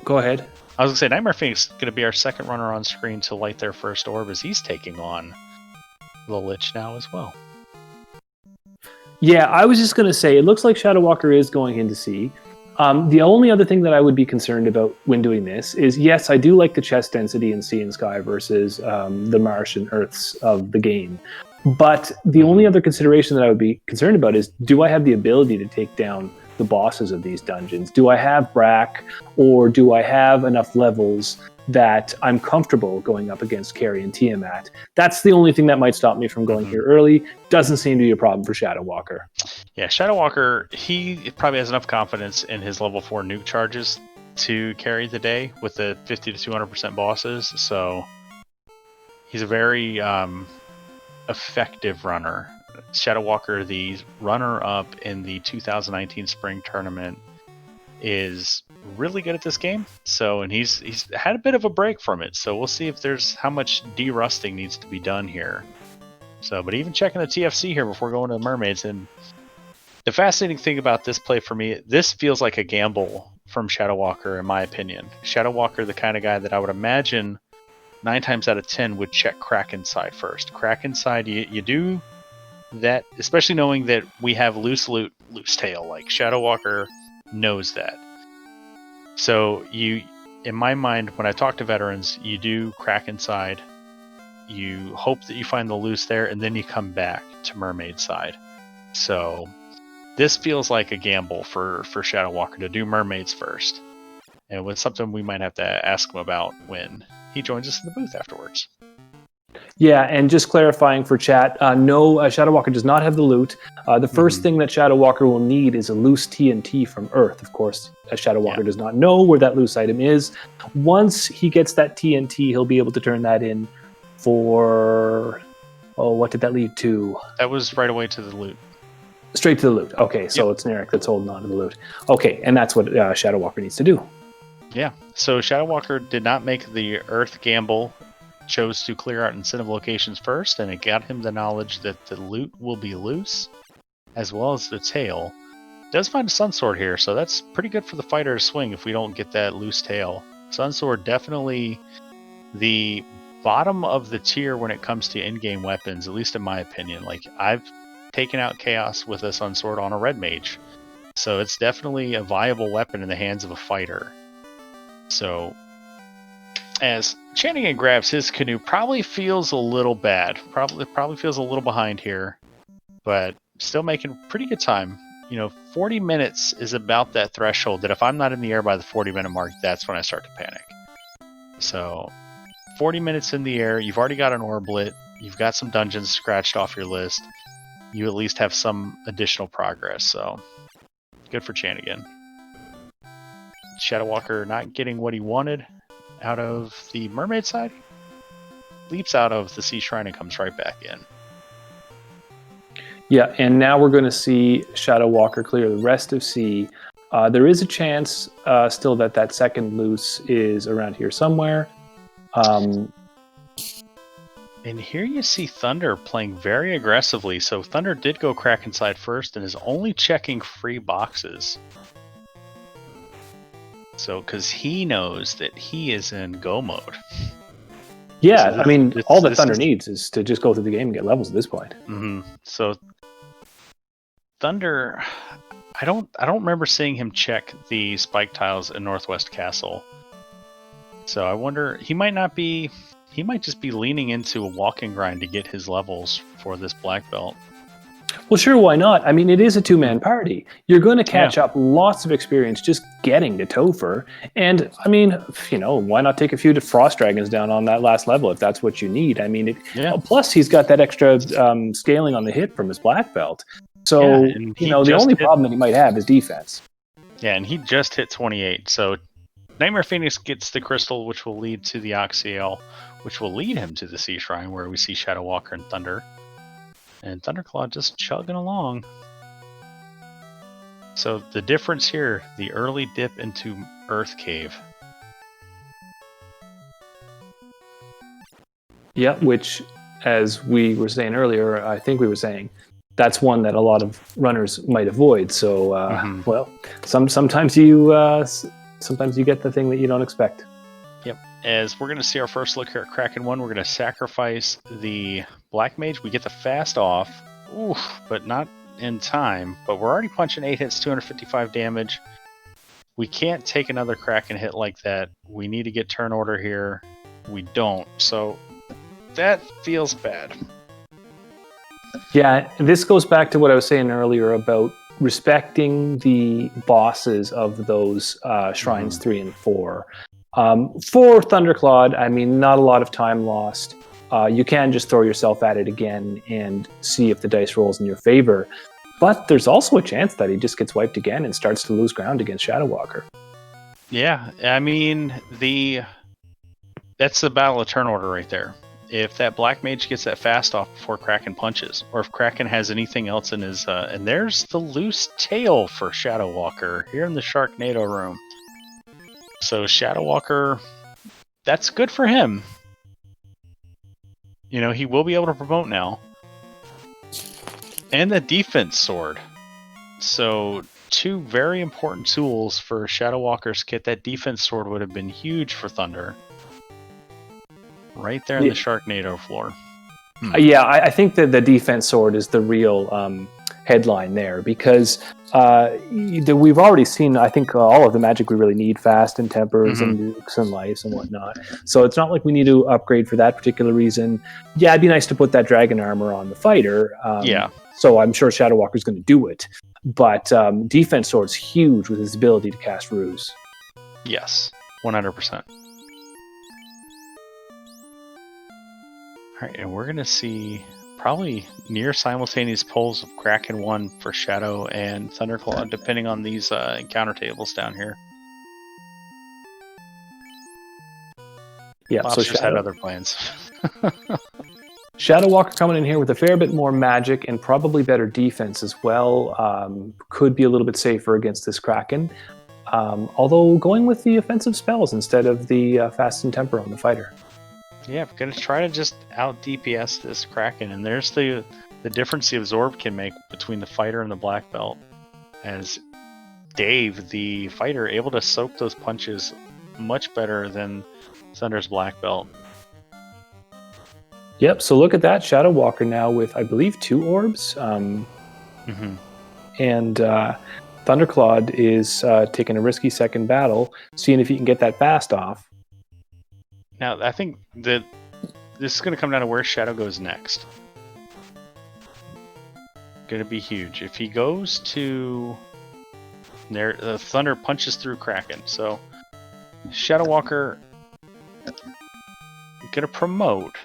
S2: go ahead.
S1: I was going to say, Nightmare Phoenix is going to be our second runner on screen to light their first orb, as he's taking on the Lich now as well.
S2: Yeah, I was just going to say, it looks like Shadow Walker is going into C. The only other thing that I would be concerned about when doing this is, yes, I do like the chest density in Sea and Sky versus the Marsh and Earths of the game. But the only other consideration that I would be concerned about is, do I have the ability to take down the bosses of these dungeons? Do I have Brack, or do I have enough levels that I'm comfortable going up against Carrie and Tiamat? That's the only thing that might stop me from going here early. Doesn't seem to be a problem for Shadow Walker.
S1: Yeah, Shadow Walker, he probably has enough confidence in his level 4 nuke charges to carry the day with the 50 to 200% bosses, so he's a very effective runner. Shadow Walker, the runner-up in the 2019 Spring Tournament, is really good at this game. So, and he's had a bit of a break from it. So we'll see if there's how much de-rusting needs to be done here. So, but even checking the TFC here before going to the Mermaids, and the fascinating thing about this play for me, this feels like a gamble from Shadow Walker, in my opinion. Shadow Walker, the kind of guy that I would imagine 9 times out of 10 would check Crack Inside first. Crack Inside, you do that, especially knowing that we have loose loot, loose tail. Like, Shadow Walker knows that. So you, in my mind, when I talk to veterans, you do Crack Inside, you hope that you find the loose there, and then you come back to Mermaid side. So this feels like a gamble for Shadow Walker to do Mermaids first. And it's something we might have to ask him about when he joins us in the booth afterwards.
S2: Yeah, and just clarifying for chat, no, Shadow Walker does not have the loot. The first thing that Shadow Walker will need is a loose TNT from Earth. Of course, Shadow Walker does not know where that loose item is. Once he gets that TNT, he'll be able to turn that in for... Oh, what did that lead to?
S1: That was right away to the loot.
S2: Straight to the loot. Okay, so it's Narek that's holding on to the loot. Okay, and that's what Shadow Walker needs to do.
S1: Yeah, so Shadow Walker did not make the Earth gamble, chose to clear out incentive locations first, and it got him the knowledge that the loot will be loose, as well as the tail. Does find a Sunsword here, so that's pretty good for the fighter to swing if we don't get that loose tail. Sunsword definitely the bottom of the tier when it comes to in-game weapons, at least in my opinion. Like, I've taken out Chaos with a Sunsword on a Red Mage, so it's definitely a viable weapon in the hands of a fighter. So, as Chanigan grabs his canoe, probably feels a little bad. Probably feels a little behind here, but still making pretty good time. 40 minutes is about that threshold that if I'm not in the air by the 40-minute mark, that's when I start to panic. So, 40 minutes in the air, you've already got an orblet, you've got some dungeons scratched off your list, you at least have some additional progress, so good for Chanigan. Shadow Walker not getting what he wanted out of the Mermaid side, leaps out of the Sea Shrine and comes right back in.
S2: Yeah, and now we're going to see Shadow Walker clear the rest of C. There is a chance still that second loose is around here somewhere.
S1: And here you see Thunder playing very aggressively. So Thunder did go Kraken side first and is only checking free boxes. So, because he knows that he is in go mode.
S2: Yeah, so all that Thunder needs is to just go through the game and get levels at this point.
S1: Mm-hmm. So Thunder, I don't remember seeing him check the spike tiles in Northwest Castle. So I wonder, he might just be leaning into a walking grind to get his levels for this black belt.
S2: Well, sure, why not? I mean, it is a two-man party. You're going to catch up lots of experience just getting to Topher. And, I mean, why not take a few Frost Dragons down on that last level if that's what you need? I mean, plus he's got that extra scaling on the hit from his black belt. So, the only problem that he might have is defense.
S1: Yeah, and he just hit 28. So Nightmare Phoenix gets the crystal, which will lead to the Oxyale, which will lead him to the Sea Shrine, where we see Shadow Walker and Thunder. And Thunderclaw just chugging along. So the difference here, the early dip into Earth Cave. Yeah,
S2: which, as we were saying earlier, I think we were saying, that's one that a lot of runners might avoid. So, well, sometimes you get the thing that you don't expect.
S1: Yep. As we're going to see our first look here at Kraken 1, we're going to sacrifice the Black Mage. We get the fast off, but not in time. But we're already punching 8 hits, 255 damage. We can't take another Kraken hit like that. We need to get turn order here. We don't. So that feels bad.
S2: Yeah, this goes back to what I was saying earlier about respecting the bosses of those shrines 3 and 4. For Thunderclawed, I mean, not a lot of time lost. You can just throw yourself at it again and see if the dice rolls in your favor. But there's also a chance that he just gets wiped again and starts to lose ground against Shadow Walker.
S1: Yeah, I mean, that's the Battle of Turn Order right there. If that Black Mage gets that fast off before Kraken punches, or if Kraken has anything else in his... and there's the loose tail for Shadow Walker here in the Sharknado room. So Shadow Walker, that's good for him. He will be able to promote now. And the defense sword. So 2 very important tools for Shadow Walker's kit. That defense sword would have been huge for Thunder. Right there in the Sharknado floor.
S2: Yeah, I think that the defense sword is the real headline there, because we've already seen, I think, all of the magic we really need, fast and tempers and nukes and lice and whatnot. So it's not like we need to upgrade for that particular reason. Yeah, it'd be nice to put that dragon armor on the fighter. So I'm sure Shadow Walker's going to do it. But defense sword's huge with his ability to cast Ruse.
S1: Yes, 100%. Alright, and we're going to see probably near simultaneous pulls of Kraken 1 for Shadow and Thunderclaw, depending on these encounter tables down here.
S2: Yeah,
S1: Lobsters so had other plans.
S2: Shadow Walker coming in here with a fair bit more magic and probably better defense as well. Could be a little bit safer against this Kraken. Although going with the offensive spells instead of the fast and temper on the fighter.
S1: Yeah, I'm going to try to just out DPS this Kraken, and there's the difference the Absorb can make between the fighter and the black belt. As Dave, the fighter, able to soak those punches much better than Thunder's black belt.
S2: Yep, so look at that. Shadow Walker now with, I believe, 2 orbs. And Thunderclawed is taking a risky second battle, seeing if he can get that fast off.
S1: Now, I think that this is going to come down to where Shadow goes next. Going to be huge. If he goes to there, Thunder punches through Kraken. So Shadow Walker going to promote.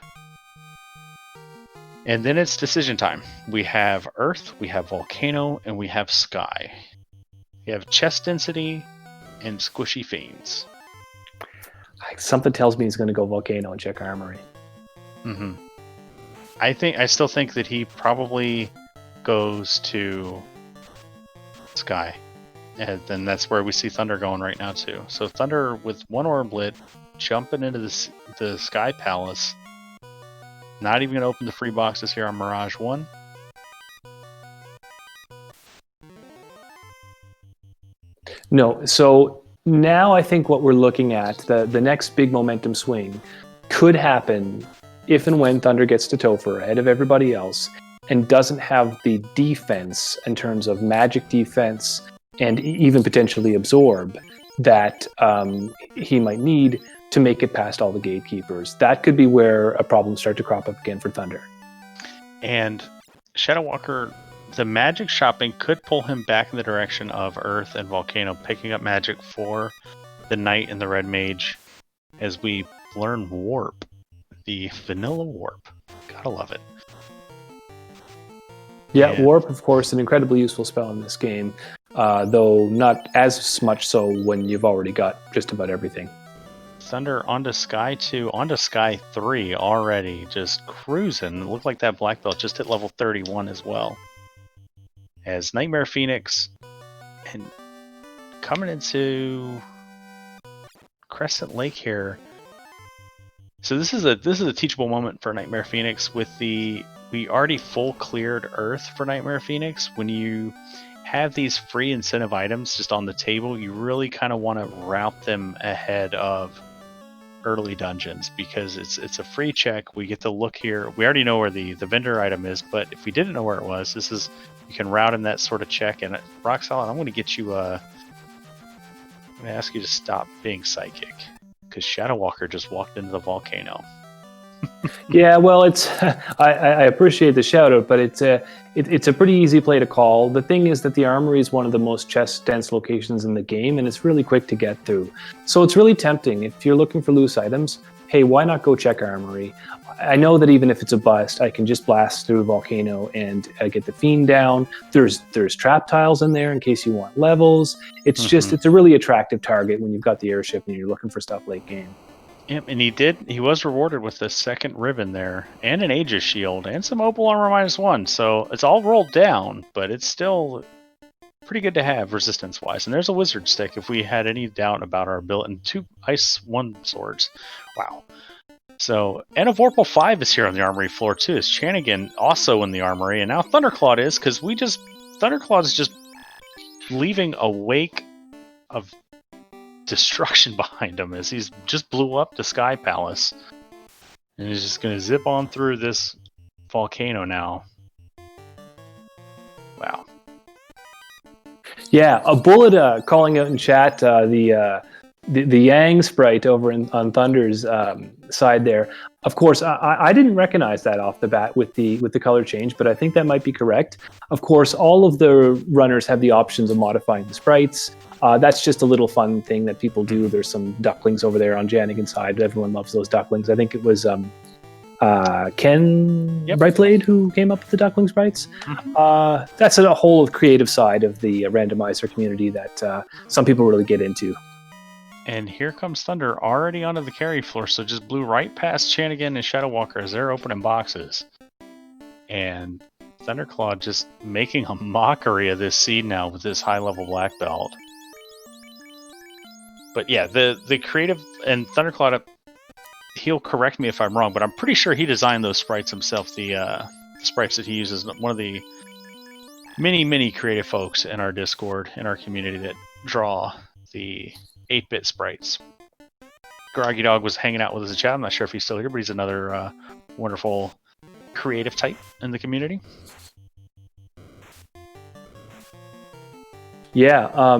S1: And then it's decision time. We have Earth, we have Volcano, and we have Sky. We have chest density and squishy fiends.
S2: Something tells me he's going to go Volcano and check Armory.
S1: I still think that he probably goes to Sky. And then that's where we see Thunder going right now too. So Thunder with one orb lit, jumping into the Sky Palace. Not even going to open the free boxes here on Mirage 1.
S2: No, so now I think what we're looking at, the next big momentum swing, could happen if and when Thunder gets to Topher ahead of everybody else and doesn't have the defense in terms of magic defense and even potentially absorb that he might need to make it past all the gatekeepers. That could be where a problem starts to crop up again for Thunder.
S1: And Shadow Walker, the magic shopping could pull him back in the direction of Earth and Volcano, picking up magic for the Knight and the Red Mage as we learn Warp, the vanilla Warp. Gotta love it.
S2: Yeah, and Warp, of course, an incredibly useful spell in this game, though not as much so when you've already got just about everything.
S1: Thunder onto Sky 2, onto Sky 3 already, just cruising. It looked like that black belt just hit level 31 as well. As Nightmare Phoenix and coming into Crescent Lake here. So this is a teachable moment for Nightmare Phoenix with we already full cleared Earth for Nightmare Phoenix. When you have these free incentive items just on the table, you really kind of want to route them ahead of early dungeons because it's a free check. We get to look here. We already know where the vendor item is, but if we didn't know where it was, you can route in that sort of check. And Rock Solid, I'm going to get you I'm going to ask you to stop being psychic because Shadow Walker just walked into the volcano.
S2: Yeah, well, it's I appreciate the shout out, but it's a pretty easy play to call. The thing is that the armory is one of the most chest dense locations in the game, and it's really quick to get through. So it's really tempting if you're looking for loose items. Hey, why not go check armory? I know that even if it's a bust, I can just blast through Volcano and get the Fiend down. There's trap tiles in there in case you want levels. It's just it's a really attractive target when you've got the airship and you're looking for stuff late game.
S1: Yep, and he was rewarded with the second ribbon there, and an Aegis shield, and some Opal Armor -1, so it's all rolled down, but it's still pretty good to have resistance-wise. And there's a Wizard Stick if we had any doubt about our ability, and 2 Ice 1 swords. Wow. So, and a Vorpal 5 is here on the armory floor too. It's Chanigan also in the armory, and now Thunderclaw is, because Thunderclaw is just leaving a wake of destruction behind him as he's just blew up the Sky Palace. And he's just going to zip on through this volcano now. Wow.
S2: Yeah, a bullet calling out in chat the Yang sprite over on Thunder's side there. Of course, I didn't recognize that off the bat with the color change, but I think that might be correct. Of course, all of the runners have the options of modifying the sprites. That's just a little fun thing that people do. There's some ducklings over there on Janigan's side. Everyone loves those ducklings. I think it was Ken Brightblade who came up with the duckling sprites. That's a whole creative side of the randomizer community that some people really get into.
S1: And here comes Thunder already onto the carry floor, so just blew right past Chanigan and Shadow Walker as they're opening boxes. And Thunderclaw just making a mockery of this seed now with this high-level black belt. But yeah, the creative, and Thunderclaw, he'll correct me if I'm wrong, but I'm pretty sure he designed those sprites himself, the sprites that he uses. One of the many creative folks in our Discord, in our community, that draw the 8-bit sprites. Groggy Dog was hanging out with us in chat. I'm not sure if he's still here, but he's another wonderful creative type in the community.
S2: Yeah,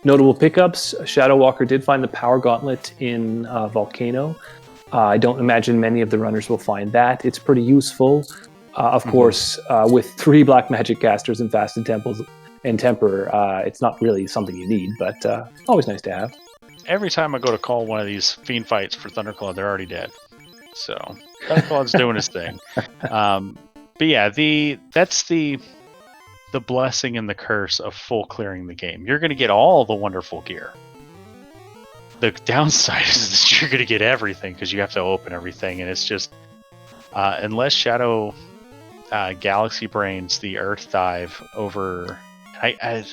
S2: notable pickups. Shadow Walker did find the Power Gauntlet in Volcano. I don't imagine many of the runners will find that. It's pretty useful. Of course, with 3 black magic casters and Fasted Temples and Temper, it's not really something you need, but always nice to have.
S1: Every time I go to call one of these fiend fights for Thunderclaw, they're already dead. So Thunderclaw's doing his thing. But yeah, that's the blessing and the curse of full clearing the game. You're going to get all the wonderful gear. The downside is that you're going to get everything because you have to open everything, and it's just unless Shadow Galaxy Brains, the Earth dive over. I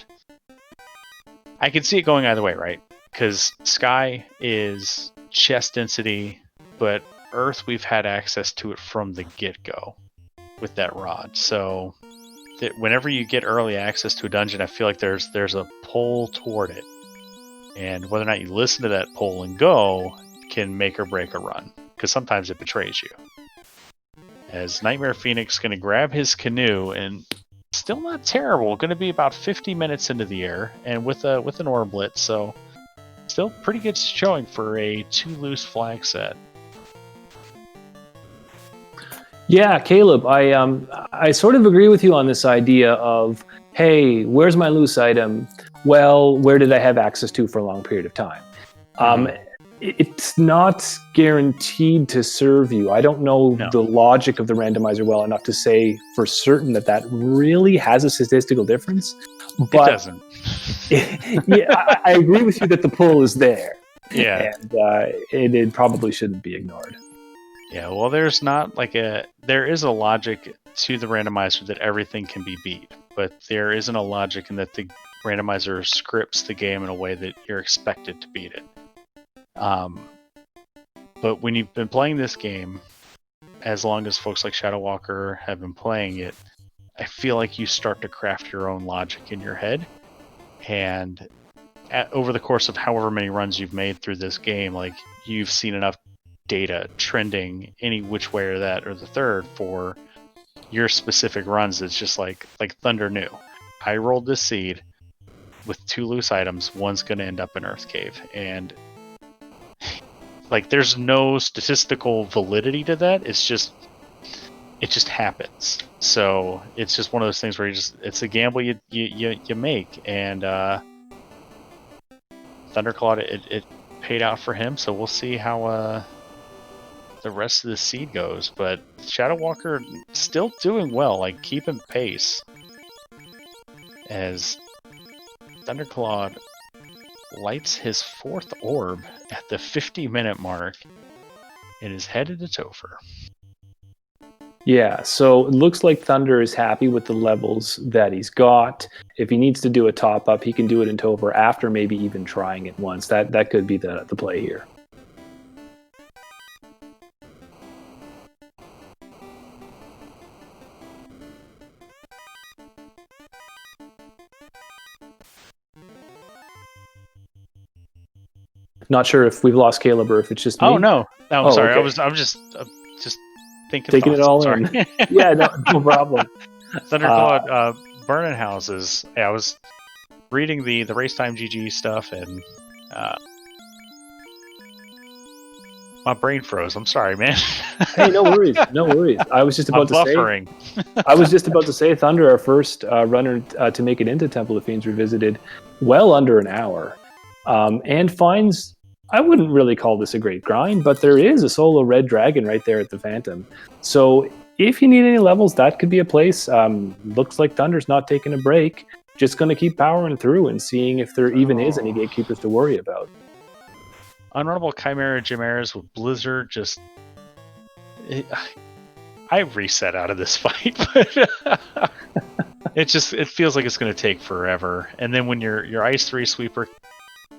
S1: can see it going either way, right? Because Sky is chest density, but Earth, we've had access to it from the get-go with that rod. So that whenever you get early access to a dungeon, I feel like there's a pull toward it. And whether or not you listen to that pull and go can make or break a run, because sometimes it betrays you. As Nightmare Phoenix going to grab his canoe, and still not terrible, going to be about 50 minutes into the air, and with an orblet, so still pretty good showing for a 2 loose flag set.
S2: Yeah, Caleb, I sort of agree with you on this idea of, hey, where's my loose item? Well, where did I have access to for a long period of time? It's not guaranteed to serve you. I don't know the logic of the randomizer well enough to say for certain that really has a statistical difference. But
S1: it doesn't.
S2: Yeah, I agree with you that the pull is there.
S1: Yeah.
S2: And it probably shouldn't be ignored.
S1: Yeah, well, there is a logic to the randomizer that everything can be beat, but there isn't a logic in that the randomizer scripts the game in a way that you're expected to beat it. But when you've been playing this game, as long as folks like Shadow Walker have been playing it, I feel like you start to craft your own logic in your head, and over the course of however many runs you've made through this game, like, you've seen enough data trending any which way or that or the third for your specific runs. It's just like Thunder knew. I rolled this seed with 2 loose items. One's going to end up in Earth Cave, and like, there's no statistical validity to that. It just happens. So it's just one of those things where it's a gamble you make, and Thunderclaw, it paid out for him. So we'll see how the rest of the seed goes. But Shadow Walker still doing well, like keeping pace, as Thunderclaw lights his 4th orb at the 50-minute mark and is headed to Topher.
S2: Yeah, so it looks like Thunder is happy with the levels that he's got. If he needs to do a top-up, he can do it in Topher after maybe even trying it once. That could be the play here. Not sure if we've lost Caleb or if it's just me.
S1: Oh no, I'm sorry.
S2: Okay.
S1: I'm just thinking
S2: taking
S1: thoughts.
S2: It all in. Yeah, no problem.
S1: Thunderclaw burning houses. Yeah, I was reading the Race Time GG stuff, and my brain froze. I'm sorry, man.
S2: Hey, no worries. I was just about to say Thunder, our first runner to make it into Temple of Fiends Revisited, well under an hour, and finds, I wouldn't really call this a great grind, but there is a solo red dragon right there at the Phantom. So if you need any levels, that could be a place. Looks like Thunder's not taking a break. Just going to keep powering through and seeing if there even is any gatekeepers to worry about.
S1: Unrunnable Chimera Chimeras with Blizzard, I reset out of this fight, but it feels like it's going to take forever. And then when your Ice 3 sweeper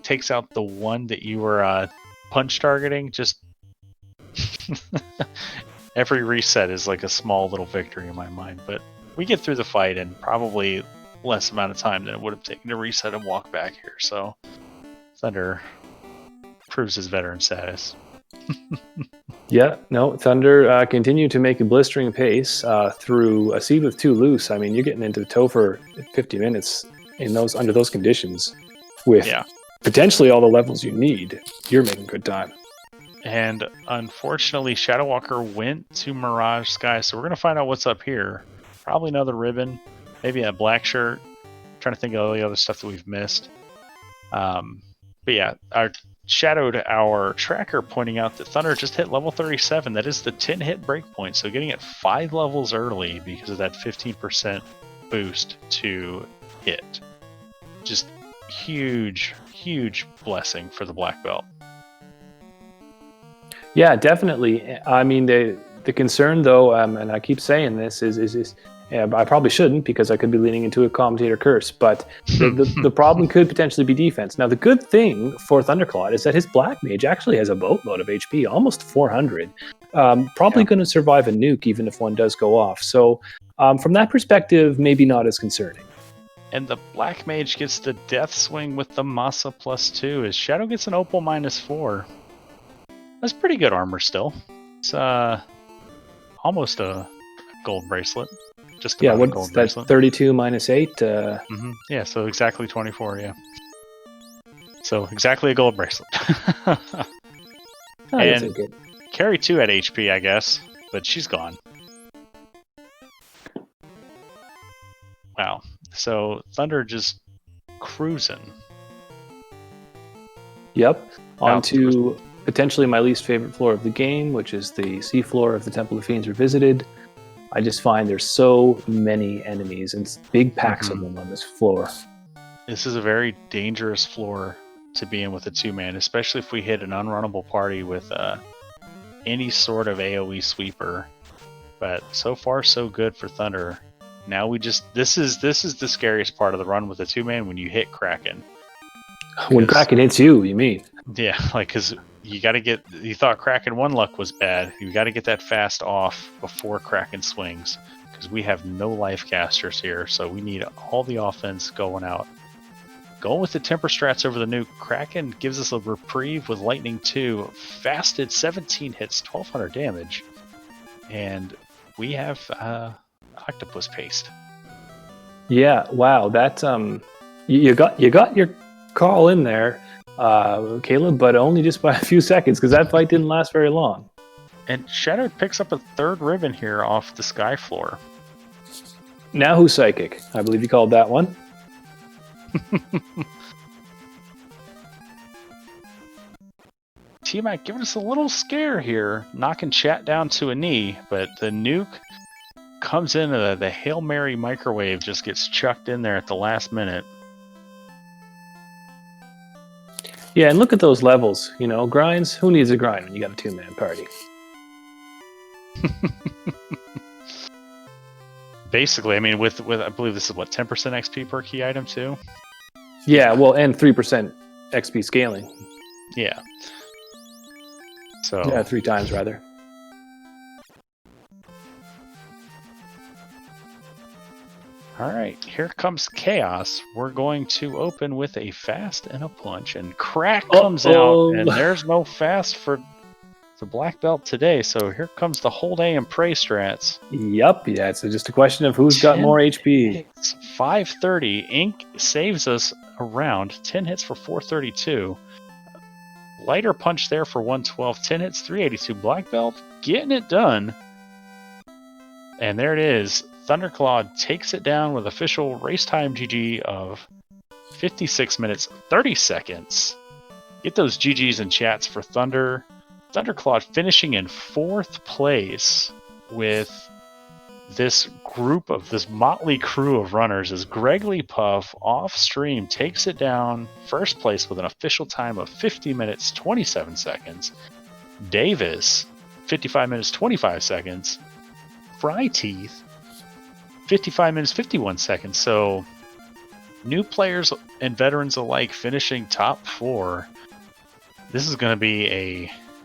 S1: takes out the one that you were punch targeting, just every reset is like a small little victory in my mind. But we get through the fight in probably less amount of time than it would have taken to reset and walk back here. So Thunder proves his veteran status.
S2: Yeah, no, Thunder continue to make a blistering pace through a seed with 2 loose. I mean, you're getting into Topher at 50 minutes under those conditions with potentially all the levels you need. You're making good time.
S1: And unfortunately, Shadow Walker went to Mirage Sky, so we're going to find out what's up here. Probably another ribbon, maybe a black shirt. I'm trying to think of all the other stuff that we've missed. But yeah, our shadowed our tracker pointing out that Thunder just hit level 37. That is the 10-hit breakpoint, so getting it 5 levels early because of that 15% boost to hit. Just huge blessing for the black belt.
S2: Yeah, definitely. I mean, the The concern, though, and I keep saying this, is I probably shouldn't because I could be leaning into a commentator curse, but the problem could potentially be defense. Now, the good thing for Thunderclad is that his Black Mage actually has a boatload of HP, almost 400. Probably going to survive a nuke even if one does go off. So from that perspective, maybe not as concerning.
S1: And the Black Mage gets the Death Swing with the Masa +2. His Shadow gets an Opal -4. That's pretty good armor still. It's almost a gold bracelet. Just about a gold bracelet.
S2: 32 minus 8?
S1: Yeah, so exactly 24, yeah. So exactly a gold bracelet. And
S2: good.
S1: Carry 2 at HP, I guess, but she's gone. Wow. So Thunder just cruising.
S2: Yep. On to potentially my least favorite floor of the game, which is the sea floor of the Temple of Fiends Revisited. I just find there's so many enemies and big packs of them on this floor.
S1: This is a very dangerous floor to be in with a 2-man, especially if we hit an unrunnable party with any sort of AoE sweeper. But so far, so good for Thunder. Now we just this is the scariest part of the run with a 2-man when you hit Kraken.
S2: When Kraken hits you, you mean?
S1: Yeah, like because you thought Kraken 1 luck was bad. You got to get that fast off before Kraken swings because we have no life casters here, so we need all the offense going out. Going with the temper strats over the nuke, Kraken gives us a reprieve with Lightning 2, fasted 17 hits, 1200 damage, and we have Octopus Paste.
S2: Yeah, wow, that you got your call in there, Caleb, but only just by a few seconds because that fight didn't last very long.
S1: And Shadow picks up a 3rd ribbon here off the sky floor.
S2: Now who's psychic? I believe you called that one.
S1: T-Mac giving us a little scare here, knocking chat down to a knee, but the nuke comes in, the Hail Mary microwave just gets chucked in there at the last minute.
S2: Yeah, and look at those levels. You know, grinds. Who needs a grind when you got a 2-man party?
S1: Basically, I mean, with I believe this is what 10% XP per key item too.
S2: Yeah, well, and 3% XP scaling.
S1: Yeah. So
S2: yeah, 3 times rather.
S1: All right, here comes Chaos. We're going to open with a fast and a punch, and Crack comes out, and there's no fast for the black belt today. So here comes the hold A and pray strats.
S2: Yep, yeah, it's just a question of who's got more HP.
S1: It's 530. Ink saves us a round. 10 hits for 432. Lighter punch there for 112. 10 hits, 382. Black belt getting it done. And there it is. Thunderclad takes it down with official race time GG of 56 minutes, 30 seconds. Get those GGs and chats for Thunder. Thunderclad finishing in 4th place with this group of this motley crew of runners as Gregory Puff off stream takes it down 1st place with an official time of 50 minutes, 27 seconds. Davis, 55 minutes, 25 seconds. Fry Teeth, 55 minutes, 51 seconds. So, new players and veterans alike finishing top 4. This is going to be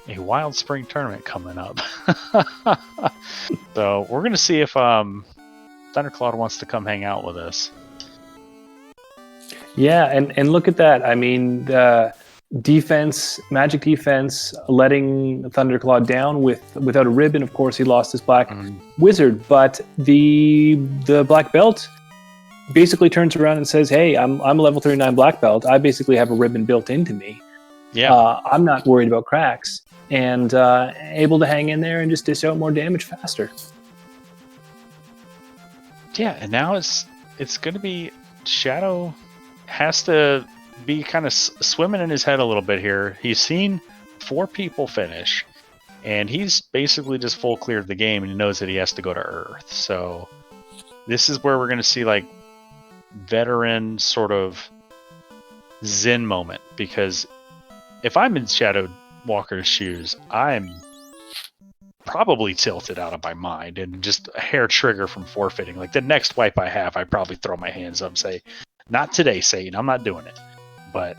S1: a wild spring tournament coming up. So, we're going to see if Thunderclad wants to come hang out with us.
S2: Yeah, and look at that. I mean, the defense, magic defense, letting Thunderclad down without a ribbon. Of course, he lost his black wizard, but the black belt basically turns around and says, "Hey, I'm a level 39 black belt. I basically have a ribbon built into me.
S1: Yeah,
S2: I'm not worried about cracks, and able to hang in there and just dish out more damage faster."
S1: Yeah, and now it's going to be Shadow has to be kind of swimming in his head a little bit here. He's seen 4 people finish, and he's basically just full cleared the game, and he knows that he has to go to Earth. So this is where we're going to see like veteran sort of zen moment, because if I'm in Shadow Walker's shoes, I'm probably tilted out of my mind and just a hair trigger from forfeiting. Like the next wipe I have, I probably throw my hands up and say, "Not today, Satan. I'm not doing it." But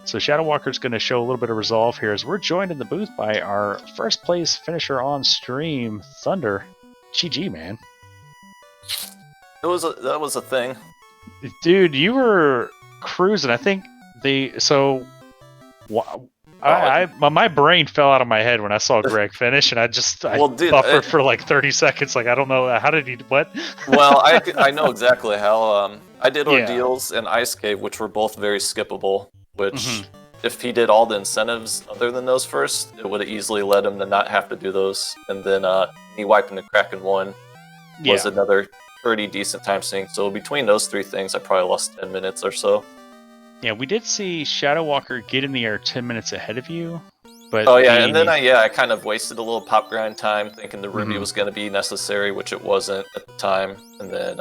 S1: so Shadow Walker's going to show a little bit of resolve here as we're joined in the booth by our first place finisher on stream, Thunder. GG, man.
S3: That was a thing.
S1: Dude, you were cruising. I think my brain fell out of my head when I saw Greg finish, and I buffered for like 30 seconds. Like, I don't know, how did he, what?
S3: Well, I know exactly how. I did Ordeals and Ice Cave, which were both very skippable, which if he did all the incentives other than those first, it would have easily led him to not have to do those. And then me wiping the Kraken 1 was another pretty decent time sink. So between those three things, I probably lost 10 minutes or so.
S1: Yeah, we did see Shadow Walker get in the air 10 minutes ahead of you. But
S3: and then I kind of wasted a little pop grind time thinking the Ruby was going to be necessary, which it wasn't at the time. And then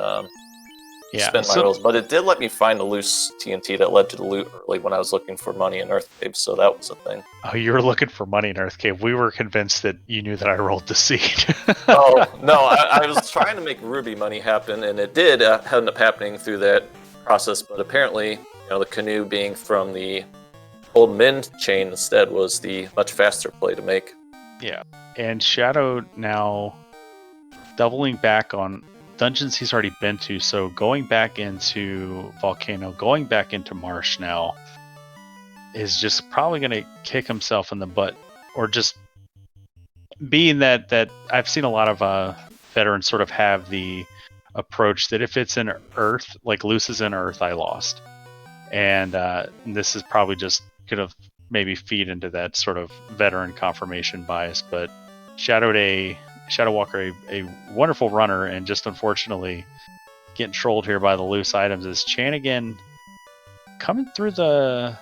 S3: spin my rolls. But it did let me find a loose TNT that led to the loot early when I was looking for money in Earth Cave, so that was a thing.
S1: Oh, you were looking for money in Earth Cave. We were convinced that you knew that I rolled the seed.
S3: Oh, no, I was trying to make Ruby money happen, and it did end up happening through that process, but apparently, the canoe being from the old Min chain instead was the much faster play to make.
S1: Yeah, and Shadow now doubling back on dungeons he's already been to, so going back into Volcano, going back into Marsh now is just probably going to kick himself in the butt, or just being that I've seen a lot of veterans sort of have the approach that if it's in Earth, like Luce is in Earth, I lost. And this is probably just going to maybe feed into that sort of veteran confirmation bias, but Shadow Walker, a wonderful runner, and just unfortunately getting trolled here by the loose items is Chanigan coming through the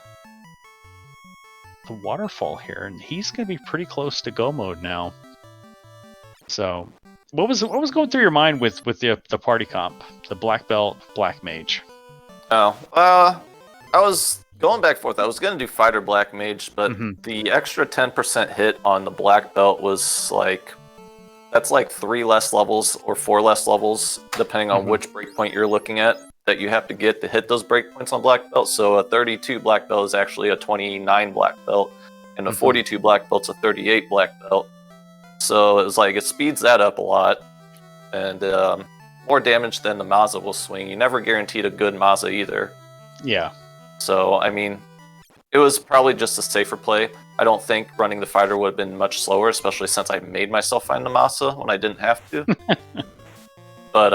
S1: waterfall here, and he's going to be pretty close to go mode now. So, what was going through your mind with the party comp, the black belt, black mage?
S3: Oh, I was going back and forth. I was going to do fighter black mage, but the extra 10% hit on the black belt was that's like 3 less levels or 4 less levels, depending on which breakpoint you're looking at, that you have to get to hit those breakpoints on black belt. So a 32 black belt is actually a 29 black belt, and a 42 black belt's a 38 black belt. So it was it speeds that up a lot, and more damage than the Maza will swing. You never guaranteed a good Maza either.
S1: Yeah.
S3: So, I mean, it was probably just a safer play. I don't think running the fighter would have been much slower, especially since I made myself find the Masa when I didn't have to. But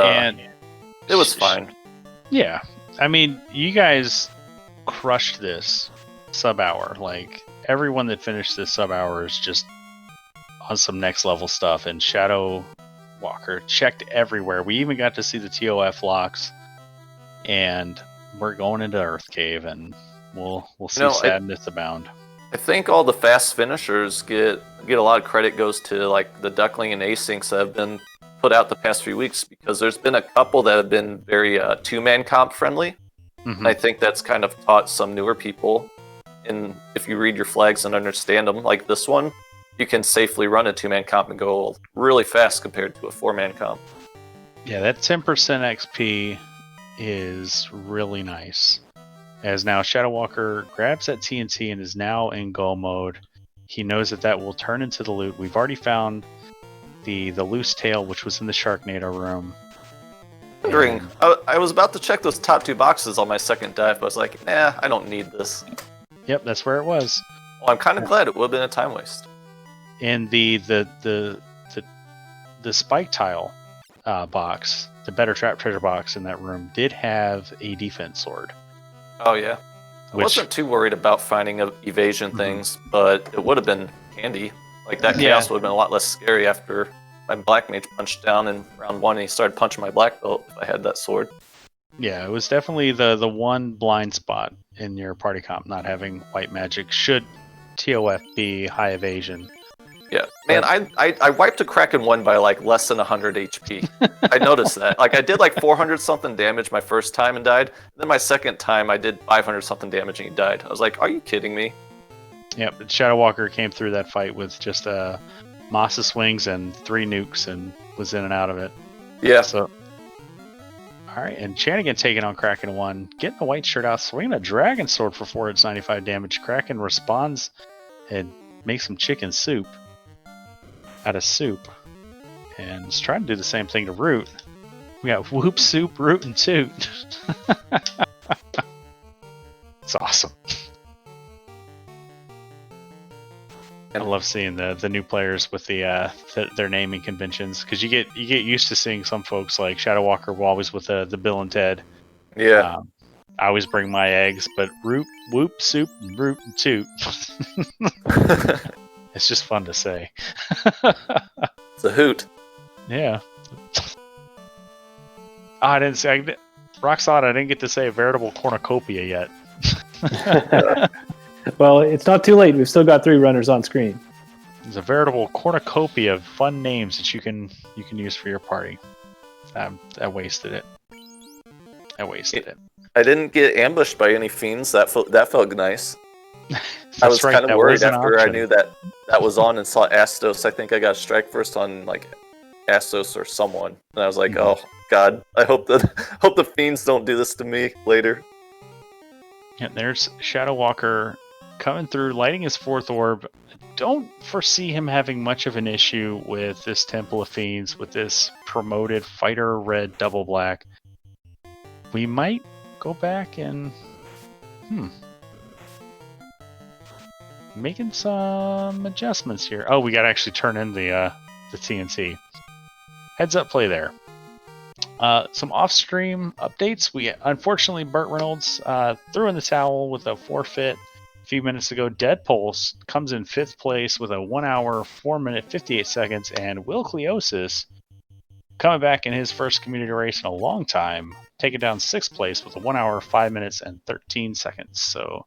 S3: it was fine.
S1: Yeah. I mean, you guys crushed this sub-hour. Like, everyone that finished this sub-hour is just on some next-level stuff, and Shadow Walker checked everywhere. We even got to see the TOF locks, and we're going into Earth Cave, and we'll see sadness abound.
S3: I think all the fast finishers get a lot of credit goes to the Duckling and Asyncs that have been put out the past few weeks, because there's been a couple that have been very two-man comp friendly. And I think that's kind of taught some newer people, and if you read your flags and understand them, like this one, you can safely run a two-man comp and go really fast compared to a four-man comp.
S1: Yeah, that 10% XP is really nice. As now Shadow Walker grabs that TNT and is now in go mode. He knows that will turn into the loot. We've already found the loose tail, which was in the Sharknado room.
S3: Wondering, I was about to check those top 2 boxes on my second dive, but I was like, I don't need this.
S1: Yep, that's where it was.
S3: Well, I'm kind of glad. It would have been a time waste.
S1: And the spike tile box, the Better Trap treasure box in that room, did have a defense sword.
S3: Oh yeah, I wasn't too worried about finding evasion things, but it would have been handy. That chaos would have been a lot less scary after my black mage punched down in round 1 and he started punching my black belt if I had that sword.
S1: Yeah, it was definitely the one blind spot in your party comp, not having white magic, should TOF be high evasion.
S3: Yeah, man, I wiped a Kraken 1 by less than 100 HP. I noticed that. I did 400 something damage my first time and died. Then my second time I did 500 something damage and he died. I was like, are you kidding me?
S1: Yep, Shadow Walker came through that fight with just a Masa swings and 3 nukes and was in and out of it.
S3: Yeah.
S1: So, all right, and Chanigan taking on Kraken 1, getting the white shirt out, swinging a Dragon Sword for 4 hits, 95 damage. Kraken responds and makes some chicken soup out of soup, and is trying to do the same thing to Root. We got Whoop, Soup, Root, and Toot. It's awesome. I love seeing the new players with their naming conventions, because you get used to seeing some folks like Shadow Walker always with the Bill and Ted.
S3: Yeah.
S1: I always bring my eggs, but Root, Whoop, Soup, Root, and Toot. It's just fun to say.
S3: It's a hoot.
S1: Yeah. I didn't say Rock Solid. I didn't get to say a veritable cornucopia yet.
S2: Well, it's not too late. We've still got 3 runners on screen.
S1: It's a veritable cornucopia of fun names that you can use for your party. I wasted it.
S3: I didn't get ambushed by any fiends. That felt nice. I was
S1: right,
S3: kind of worried after I
S1: option.
S3: knew that was on and saw Astos. I think I got a strike first on like Astos or someone, and I was like, "Oh God, I hope the fiends don't do this to me later."
S1: Yeah, there's Shadow Walker coming through, lighting his 4th orb. Don't foresee him having much of an issue with this Temple of Fiends, with this promoted Fighter Red Double Black. We might go back and making some adjustments here. Oh, we got to actually turn in the TNT. Heads up play there. Some off-stream updates. Unfortunately, Burt Reynolds threw in the towel with a forfeit a few minutes ago. Deadpulse comes in 5th place with a 1 hour, 4 minute, 58 seconds, and Will Cleosis coming back in his first community race in a long time, taking down 6th place with a 1 hour, 5 minutes, and 13 seconds. So,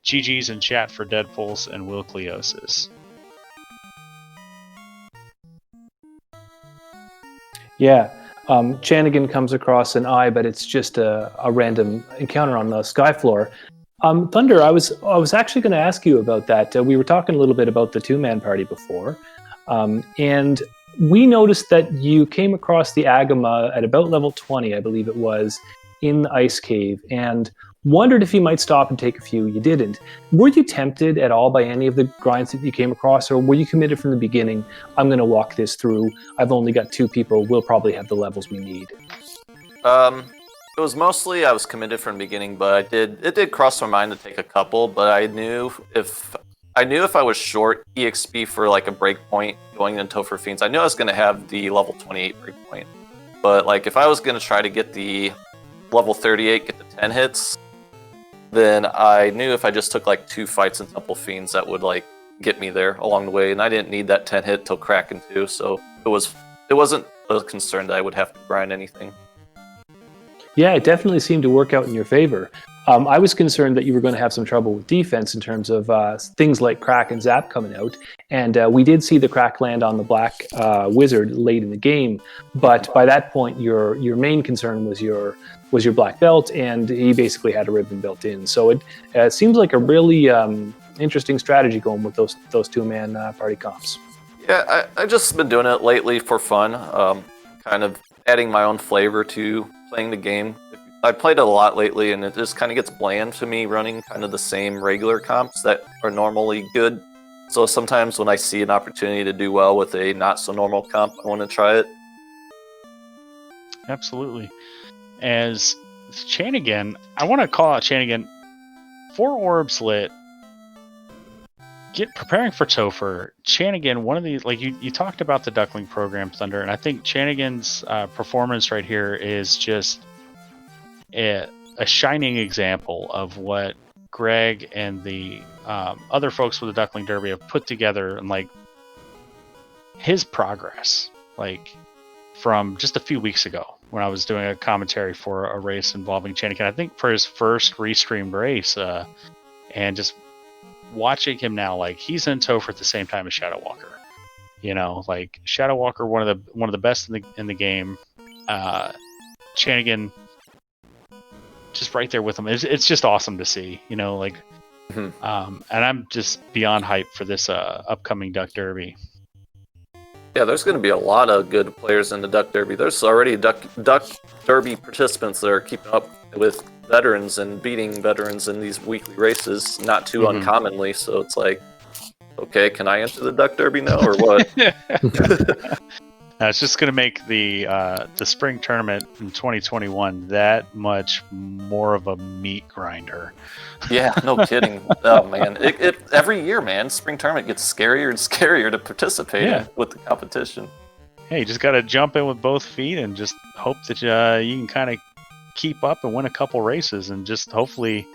S1: GG's in chat for Deadpulse and Will Cleosis.
S2: Yeah. Chanigan comes across an eye, but it's just a random encounter on the sky floor. Thunder, I was actually going to ask you about that. We were talking a little bit about the 2-man party before, and we noticed that you came across the Agama at about level 20, I believe it was, in the ice cave, and wondered if you might stop and take a few. You didn't. Were you tempted at all by any of the grinds that you came across, or were you committed from the beginning? I'm going to walk this through. I've only got 2 people. We'll probably have the levels we need.
S3: It was mostly I was committed from the beginning, but it did cross my mind to take a couple. But I knew if I was short EXP for like a breakpoint going into Topher Fiends, I knew I was going to have the level 28 breakpoint. But like if I was going to try to get the level 38, get the 10 hits, then I knew if I just took like 2 fights in Temple Fiends, that would like get me there along the way, and I didn't need that 10 hit till Kraken 2, so it wasn't a concern that I would have to grind anything.
S2: Yeah, it definitely seemed to work out in your favor. I was concerned that you were going to have some trouble with defense in terms of things like Crack and Zap coming out, and we did see the Crack land on the Black Wizard late in the game, but by that point your main concern was your Black Belt, and he basically had a ribbon built in. So it seems like a really interesting strategy going with those 2-man party comps.
S3: Yeah, I just been doing it lately for fun, kind of adding my own flavor to playing the game. I played it a lot lately, and it just kind of gets bland to me running kind of the same regular comps that are normally good. So sometimes when I see an opportunity to do well with a not-so-normal comp, I want to try it.
S1: Absolutely. As Chanigan, I want to call out Chanigan. 4 orbs lit. Preparing for Topher. Chanigan, one of these, like you talked about the Duckling program, Thunder, and I think Chanigan's performance right here is just a shining example of what Greg and the other folks with the Duckling Derby have put together, and like his progress, like from just a few weeks ago when I was doing a commentary for a race involving Chanigan. I think for his first restreamed race, and just watching him now, like he's in Topher at the same time as Shadow Walker. You know, like Shadow Walker, one of the best in the game. Chanigan, just right there with him. It's just awesome to see. You know, like, and I'm just beyond hyped for this upcoming Duck Derby.
S3: Yeah, there's going to be a lot of good players in the Duck Derby. There's already Duck Derby participants that are keeping up with veterans and beating veterans in these weekly races, not too uncommonly. So it's like, okay, can I enter the Duck Derby now or what?
S1: It's just going to make the spring tournament in 2021 that much more of a meat grinder.
S3: Yeah, no kidding. Oh man, it every year, man, spring tournament gets scarier and scarier to participate in with the competition.
S1: Yeah, you just got to jump in with both feet and just hope that you can kind of keep up and win a couple races and just hopefully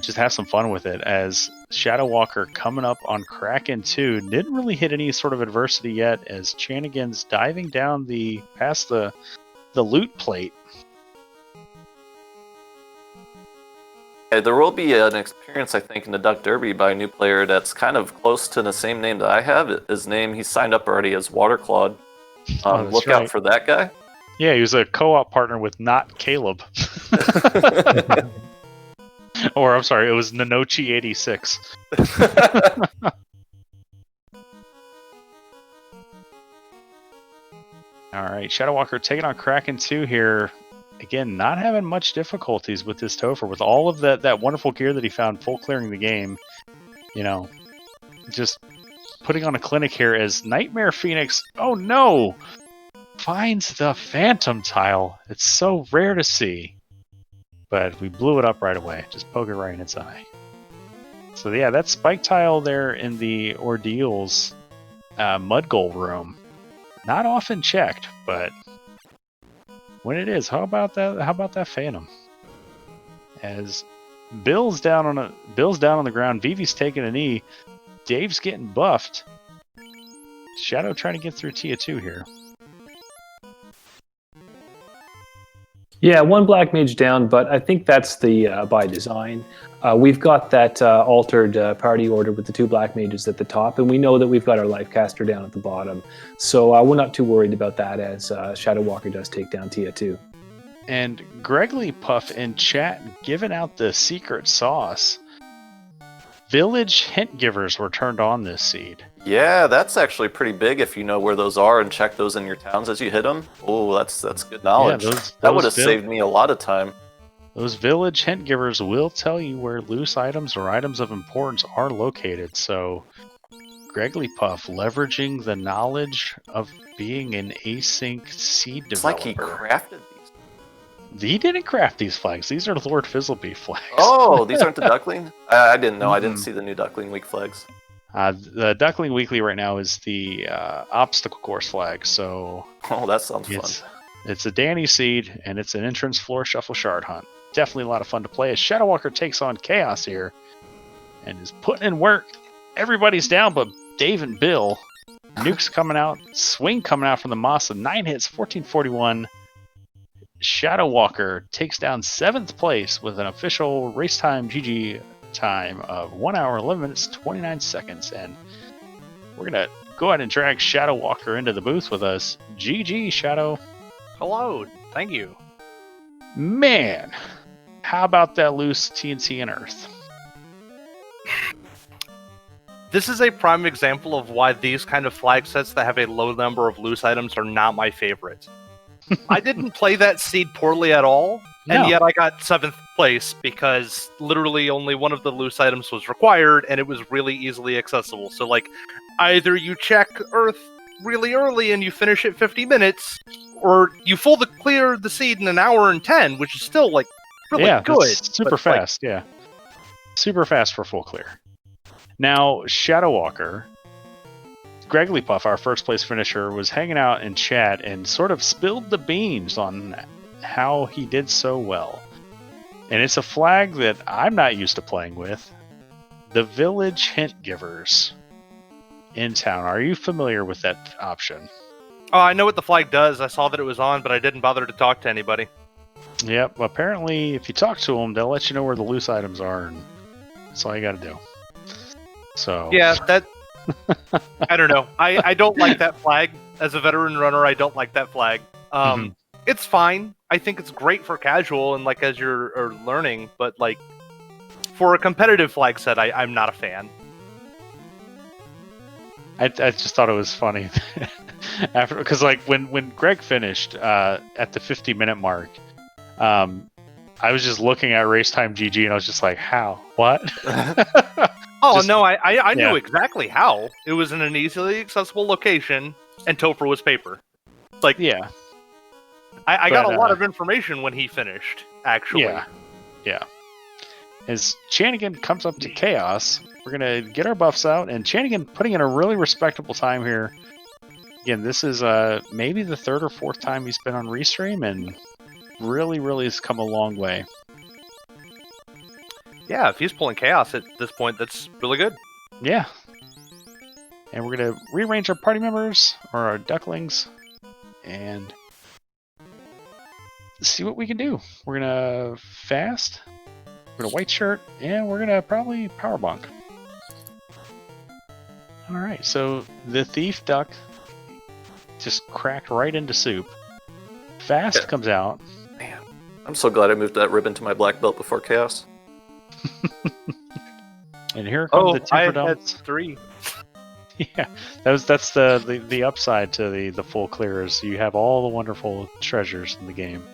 S1: just have some fun with it. As Shadow Walker coming up on Kraken 2 didn't really hit any sort of adversity yet, as Chanigan's diving down past the loot plate.
S3: There will be an experience, I think, in the Duck Derby by a new player that's kind of close to the same name that I have. His name, he's signed up already as Waterclawed. Look out for that guy.
S1: Yeah, he was a co-op partner with not Caleb. Or, I'm sorry, it was Nanochi86. All right, Shadow Walker taking on Kraken 2 here. Again, not having much difficulties with this Topher. With all of that wonderful gear that he found full clearing the game, just putting on a clinic here as Nightmare Phoenix, oh no, finds the Phantom tile. It's so rare to see. But we blew it up right away. Just poke it right in its eye. So yeah, that spike tile there in the Ordeals mud goal room. Not often checked, but when it is, how about that Phantom? As Bill's down on the ground, Vivi's taking a knee, Dave's getting buffed. Shadow trying to get through Tia 2 here.
S2: Yeah, one Black Mage down, but I think that's the by design. We've got that altered party order with the 2 Black Mages at the top, and we know that we've got our Lifecaster down at the bottom. So we're not too worried about that as Shadow Walker does take down Tia 2.
S1: And Gregory Puff in chat giving out the secret sauce. Village hint givers were turned on this seed.
S3: Yeah, that's actually pretty big if you know where those are and check those in your towns as you hit them. Oh, that's good knowledge.
S1: Yeah,
S3: that would have saved me a lot of time.
S1: Those village hint givers will tell you where loose items or items of importance are located. So, Gregory Puff leveraging the knowledge of being an async seed developer.
S3: It's like he crafted these.
S1: He didn't craft these flags. These are Lord Fizzlebee flags.
S3: Oh, these aren't the Duckling? I didn't know. I didn't see the new Duckling Week flags.
S1: The Duckling Weekly right now is the obstacle course flag. So,
S3: that sounds fun.
S1: It's a Danny seed, and it's an entrance floor shuffle shard hunt. Definitely a lot of fun to play as Shadow Walker takes on Chaos here and is putting in work. Everybody's down but Dave and Bill. Nukes coming out, swing coming out from the Masa. 9 hits, 1441. Shadow Walker takes down 7th place with an official race time GG time of 1 hour, 11 minutes, 29 seconds. And we're going to go ahead and drag Shadow Walker into the booth with us. GG, Shadow.
S4: Hello. Thank you.
S1: Man, how about that loose TNT and Earth?
S4: This is a prime example of why these kind of flag sets that have a low number of loose items are not my favorite. I didn't play that seed poorly at all, and yet I got 7th place because literally only one of the loose items was required, and it was really easily accessible. So, either you check Earth really early and you finish it 50 minutes, or you clear the seed in 1 hour and 10, which is still, really good.
S1: Super fast, yeah. Super fast for full clear. Now, Shadow Walker, Gregory Puff, our first place finisher, was hanging out in chat and sort of spilled the beans on how he did so well. And it's a flag that I'm not used to playing with. The Village Hint Givers in town. Are you familiar with that option?
S4: Oh, I know what the flag does. I saw that it was on, but I didn't bother to talk to anybody.
S1: Yep, apparently if you talk to them, they'll let you know where the loose items are, and that's all you gotta do. So
S4: yeah, that... I don't know. I don't like that flag. As a veteran runner, I don't like that flag. It's fine. I think it's great for casual and as you're learning, but for a competitive flag set, I'm not a fan.
S1: I just thought it was funny after, because like when Greg finished at the 50-minute mark, I was just looking at Race Time GG and I was just like, how? What?
S4: No, I knew exactly how. It was in an easily accessible location, and Topher was paper. Like,
S1: yeah.
S4: I got a lot of information when he finished, actually.
S1: Yeah. As Chanigan comes up to Chaos, we're going to get our buffs out, and Chanigan putting in a really respectable time here. Again, this is maybe the third or fourth time he's been on Restream, and really has come a long way.
S4: Yeah, if he's pulling Chaos at this point, that's really good.
S1: Yeah. And we're going to rearrange our party members, or our ducklings, and see what we can do. We're going to fast. We're going to white shirt, and we're going to probably power bonk. Alright, so the thief duck just cracked right into soup. Fast comes out.
S3: Man, I'm so glad I moved that ribbon to my black belt before Chaos.
S1: And here come the temper dumps.
S4: 3.
S1: Yeah, that's the upside to the full clears. You have all the wonderful treasures in the game.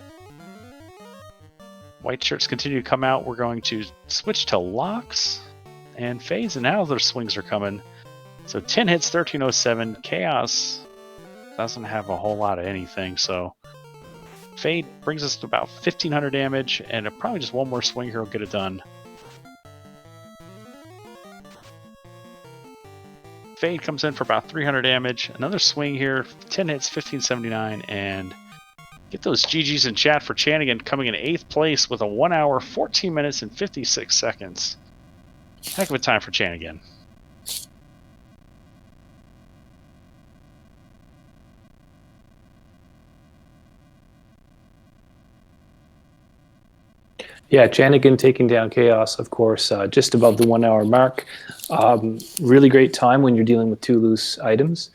S1: White shirts continue to come out. We're going to switch to locks and fades, and now their swings are coming. So 10 hits, 1307. Chaos doesn't have a whole lot of anything, so fade brings us to about 1500 damage, and probably just one more swing here will get it done. Fade comes in for about 300 damage. Another swing here, 10 hits, 1579, and get those GGs in chat for Chanigan coming in 8th place with a 1 hour, 14 minutes, and 56 seconds. Heck of a time for Chanigan.
S2: Yeah, Chanigan taking down Chaos, of course, just above the 1 hour mark. Really great time when you're dealing with 2 loose items.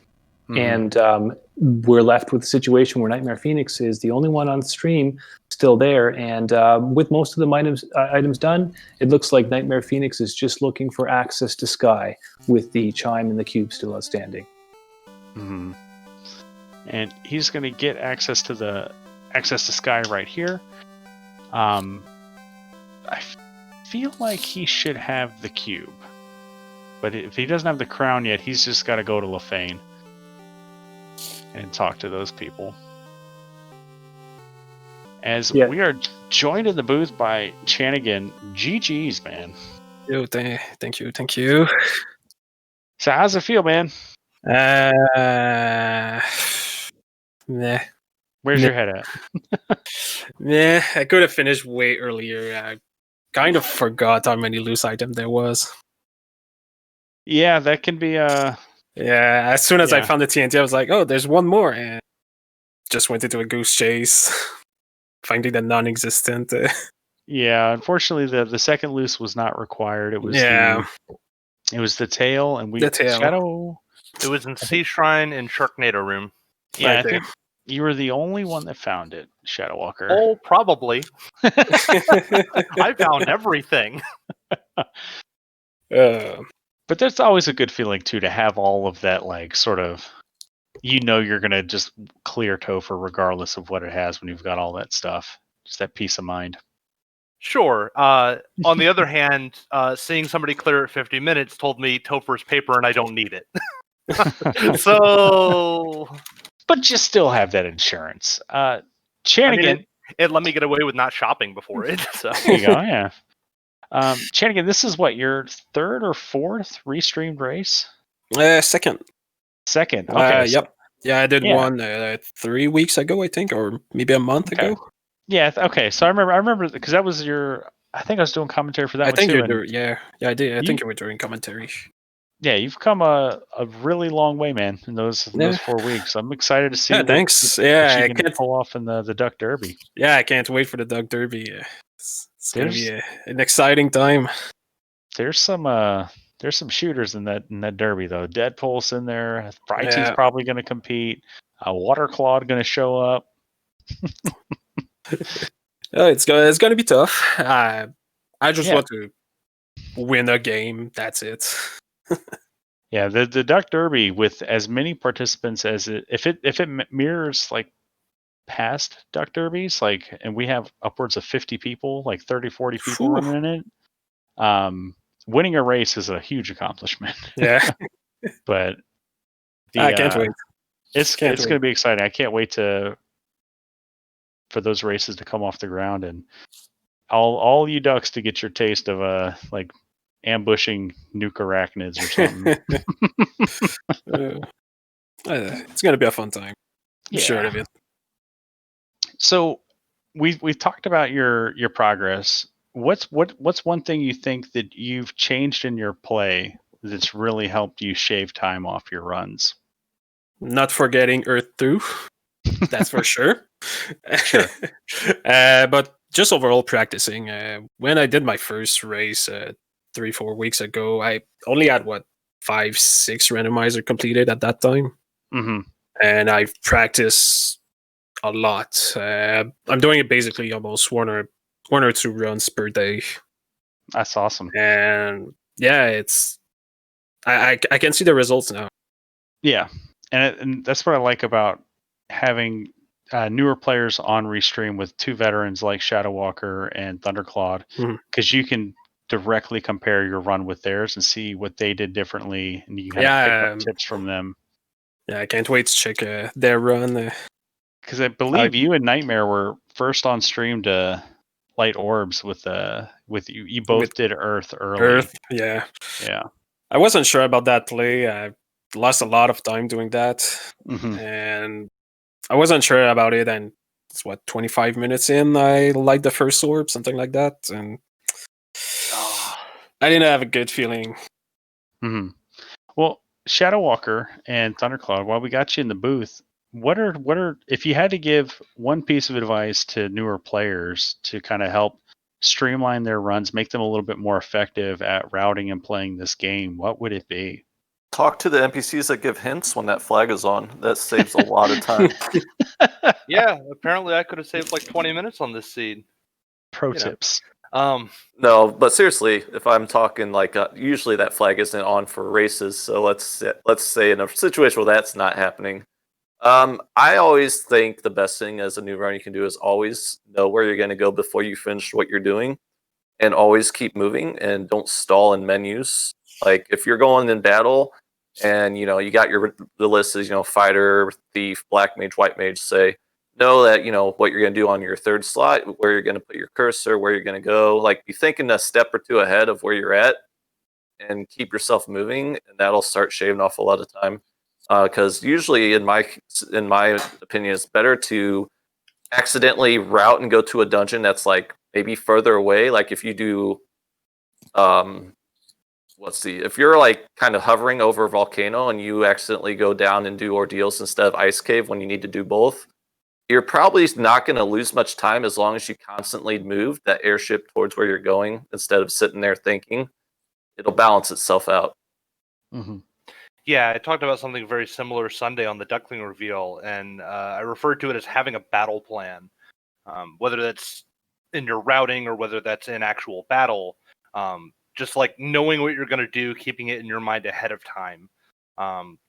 S2: And we're left with a situation where Nightmare Phoenix is the only one on stream still there. And with most of the items done, it looks like Nightmare Phoenix is just looking for access to Sky with the Chime and the Cube still outstanding.
S1: And he's going to get access to Sky right here. I feel like he should have the cube, but if he doesn't have the crown yet, he's just got to go to Lefane and talk to those people. As we are joined in the booth by Chanigan. GG's, man.
S5: Yo, thank you.
S1: So how's it feel, man?
S5: Nah.
S1: Where's your head at?
S5: Yeah, I could have finished way earlier. I kind of forgot how many loose items there was.
S1: Yeah, that can be
S5: Yeah, as soon as I found the TNT, I was like, oh, there's one more, and just went into a goose chase, finding the non-existent.
S1: Yeah, unfortunately, the second loose was not required. It was it was the tail, and
S5: the tail.
S1: Shadow.
S4: It was in Sea Shrine and Sharknado Room.
S1: Yeah, I think you were the only one that found it, Shadow Walker.
S4: Oh, probably. I found everything.
S1: But that's always a good feeling too, to have all of that, like, sort of, you're gonna just clear Topher regardless of what it has when you've got all that stuff. Just that peace of mind.
S4: Sure. On the other hand, seeing somebody clear at 50 minutes told me Topher's paper and I don't need it. So,
S1: but you still have that insurance. Chanigan,
S4: it let me get away with not shopping before it. So.
S1: There you go. Yeah. Chanigan, this is what, your third or fourth restreamed race?
S5: Second.
S1: Okay.
S5: Yep. Yeah, I did one 3 weeks ago, I think, or maybe a month ago.
S1: Yeah. Okay. So I remember because that was I think I was doing commentary for that. I think
S5: you were. Yeah, I did. I think you were doing commentary.
S1: Yeah, you've come a really long way, man, in those 4 weeks. I'm excited to see.
S5: Yeah, thanks.
S1: What you can pull off in the Duck Derby.
S5: Yeah, I can't wait for the Duck Derby. It's going to be an exciting time.
S1: There's some shooters in that Derby though. Deadpool's in there. Frytee's probably going to compete. Waterclawed going to show up.
S5: It's going to be tough. I just want to win a game. That's it.
S1: Yeah, the Duck Derby with as many participants as if it mirrors like past Duck Derbies, like, and we have upwards of 50 people, like 30, 40 people
S5: Phew.
S1: running in it. Winning a race is a huge accomplishment.
S5: Yeah,
S1: But
S5: I can't wait.
S1: It's
S5: Can't
S1: going to
S5: wait.
S1: be exciting. I can't wait for those races to come off the ground and all you ducks to get your taste of like ambushing nuke arachnids or something.
S5: It's gonna be a fun time. I'm sure of it.
S1: So we've talked about your progress. What's one thing you think that you've changed in your play that's really helped you shave time off your runs?
S5: Not forgetting Earth 2, that's for sure.
S1: Sure.
S5: But just overall practicing. When I did my first race 3-4 weeks ago, I only had 5-6 randomizer completed at that time, and I've practiced a lot. I'm doing it basically almost one or two runs per day.
S1: That's awesome.
S5: And yeah, it's I can see the results now.
S1: Yeah, and that's what I like about having newer players on Restream with two veterans like Shadow Walker and Thunderclawed, because you can directly compare your run with theirs and see what they did differently, and you can kind of pick up tips from them.
S5: Yeah, I can't wait to check their run.
S1: Because I believe you and Nightmare were first on stream to light orbs with you. You both did Earth early.
S5: Earth, yeah. I wasn't sure about that play. I lost a lot of time doing that, and I wasn't sure about it. And it's 25 minutes in, I light the first orb, something like that, and I didn't have a good feeling.
S1: Well, Shadow Walker and Thundercloud, while we got you in the booth, what are if you had to give one piece of advice to newer players to kind of help streamline their runs, make them a little bit more effective at routing and playing this game, what would it be?
S3: Talk to the NPCs that give hints when that flag is on. That saves a lot of time.
S4: Yeah, apparently I could have saved like 20 minutes on this seed.
S1: Pro tips.
S3: No, but seriously, if I'm talking like usually that flag isn't on for races, so let's say in a situation where that's not happening, I always think the best thing as a new runner you can do is always know where you're going to go before you finish what you're doing, and always keep moving and don't stall in menus. Like if you're going in battle and you got the list is fighter, thief, black mage, white mage, say know that what you're going to do on your third slot, where you're going to put your cursor, where you're going to go, like be thinking a step or two ahead of where you're at and keep yourself moving, and that'll start shaving off a lot of time. Because usually in my opinion, it's better to accidentally route and go to a dungeon that's like maybe further away. Like if you do if you're like kind of hovering over a volcano and you accidentally go down and do ordeals instead of ice cave when you need to do both, you're probably not going to lose much time as long as you constantly move that airship towards where you're going instead of sitting there thinking. It'll balance itself out.
S4: Yeah, I talked about something very similar Sunday on the Duckling reveal, and I referred to it as having a battle plan. Whether that's in your routing or whether that's in actual battle, just like knowing what you're going to do, keeping it in your mind ahead of time.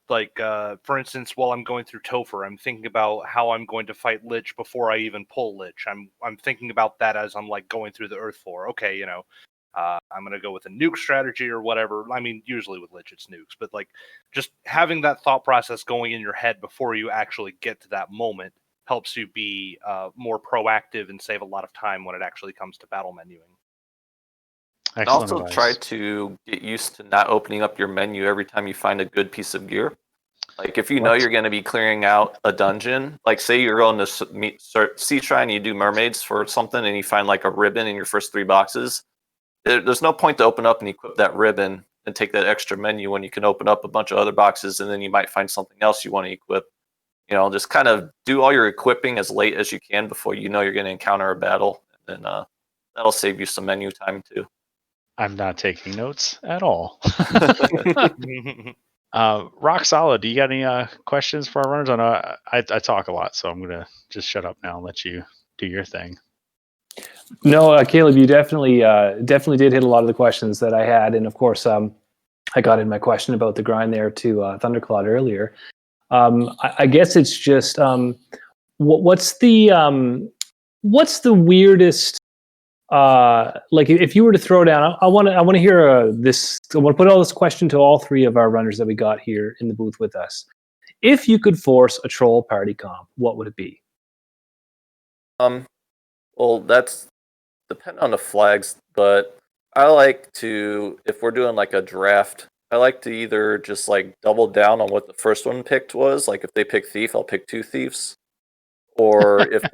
S4: For instance, while I'm going through Topher, I'm thinking about how I'm going to fight Lich before I even pull Lich. I'm thinking about that as I'm like going through the Earth floor. Okay, I'm going to go with a nuke strategy or whatever. I mean, usually with Lich it's nukes, but like just having that thought process going in your head before you actually get to that moment helps you be more proactive and save a lot of time when it actually comes to battle menuing.
S3: And also try to get used to not opening up your menu every time you find a good piece of gear. Like if you know you're going to be clearing out a dungeon, like say you're going to Sea Shrine and you do mermaids for something and you find like a ribbon in your first 3 boxes, there's no point to open up and equip that ribbon and take that extra menu when you can open up a bunch of other boxes and then you might find something else you want to equip. Just kind of do all your equipping as late as you can before you know you're going to encounter a battle, and that'll save you some menu time too.
S1: I'm not taking notes at all. Rock solid. Do you got any questions for our runners? I know I talk a lot, so I'm gonna just shut up now and let you do your thing.
S2: No, Caleb, you definitely did hit a lot of the questions that I had, and of course, I got in my question about the grind there to Thundercloud earlier. I guess it's just what's the weirdest like if you were to throw down, I want to hear this. I want to put all this question to all three of our runners that we got here in the booth with us. If you could force a troll party comp, what would it be?
S3: Well, that's depending on the flags, but I like to, if we're doing like a draft, I like to either just like double down on what the first one picked was. Like if they pick thief, I'll pick 2 thieves. Or if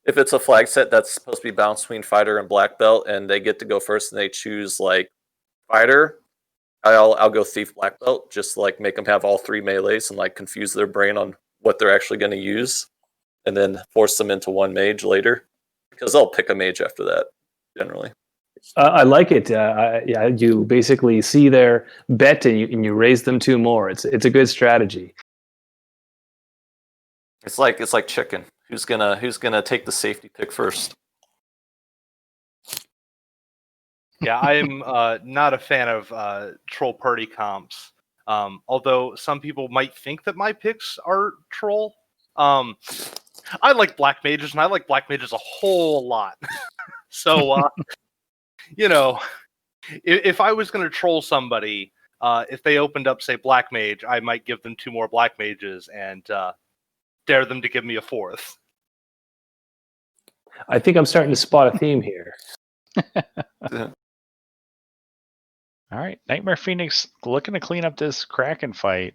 S3: it's a flag set that's supposed to be balanced between fighter and black belt, and they get to go first, and they choose like fighter, I'll go thief black belt, just like make them have all 3 melees and like confuse their brain on what they're actually going to use, and then force them into 1 mage later, because they'll pick a mage after that generally.
S2: I like it. Yeah, you basically see their bet and you raise them 2 more. It's a good strategy.
S3: It's like chicken. Who's gonna take the safety pick first?
S4: Yeah, I'm not a fan of troll party comps. Although some people might think that my picks are troll. I like black mages, and I like black mages a whole lot. So, if I was going to troll somebody, if they opened up, say, black mage, I might give them 2 more black mages and dare them to give me a 4th.
S2: I think I'm starting to spot a theme here.
S1: All right, Nightmare Phoenix looking to clean up this Kraken fight.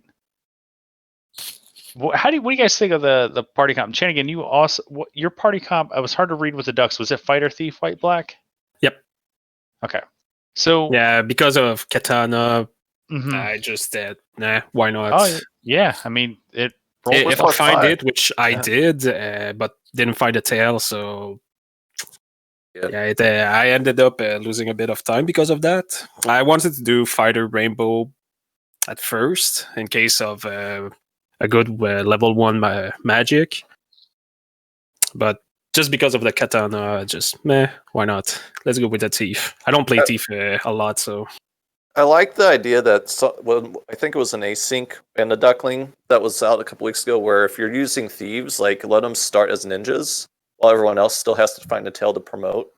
S1: What do you guys think of the party comp? Chanigan, you also your party comp. It was hard to read with the ducks. Was it fighter, thief, white, black?
S5: Yep.
S1: Okay. So
S5: yeah, because of Katana,
S1: mm-hmm.
S5: I just said, nah, why not?
S1: Oh yeah, I mean it.
S5: If I find it, which I did, but didn't find a tail, so yeah, I ended up losing a bit of time because of that. I wanted to do fighter rainbow at first in case of a good level 1 magic, but just because of the katana, just why not? Let's go with the thief. I don't play thief a lot, so
S3: I like the idea that I think it was an async and a duckling that was out a couple weeks ago, where if you're using thieves, like let them start as ninjas while everyone else still has to find a tail to promote.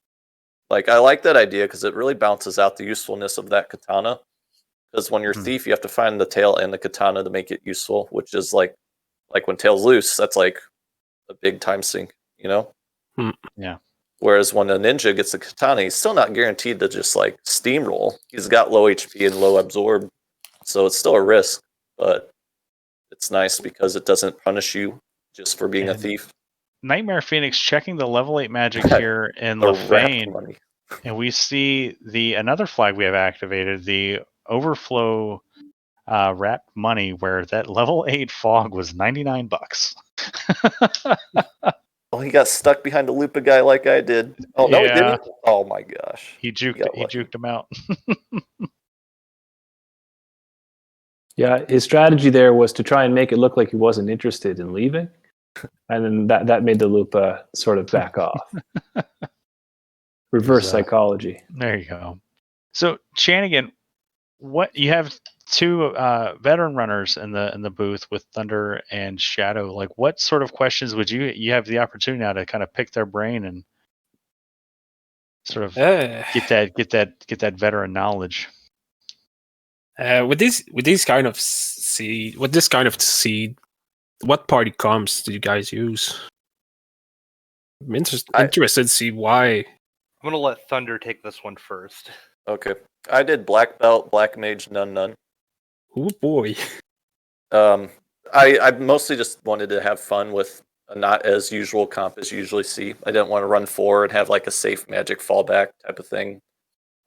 S3: Like I like that idea because it really balances out the usefulness of that katana. Because when you're thief, you have to find the tail and the katana to make it useful, which is like when tail's loose, that's like a big time sink,
S1: Yeah.
S3: Whereas when a ninja gets the katana, he's still not guaranteed to just like steamroll. He's got low HP and low absorb, so it's still a risk. But it's nice because it doesn't punish you just for being a thief.
S1: Nightmare Phoenix checking the level 8 magic here in Lefane, and we see another flag we have activated, the overflow wrapped money, where that level 8 fog was $99.
S3: Oh, he got stuck behind a Lupa guy like I did. Oh no, he didn't. Oh my gosh,
S1: he juked him out.
S2: Yeah, his strategy there was to try and make it look like he wasn't interested in leaving, and then that made the Lupa sort of back off. Reverse psychology.
S1: There you go. So Chanigan, what you have 2 veteran runners in the booth with Thunder and Shadow. Like, what sort of questions would you have the opportunity now to kind of pick their brain and sort of get that veteran knowledge?
S5: With this kind of seed, what party comps do you guys use? I'm interested to see why.
S4: I'm gonna let Thunder take this one first.
S3: Okay, I did black belt, black mage, none.
S5: Oh boy.
S3: I mostly just wanted to have fun with a not as usual comp as you usually see. I didn't want to run 4 and have like a safe magic fallback type of thing.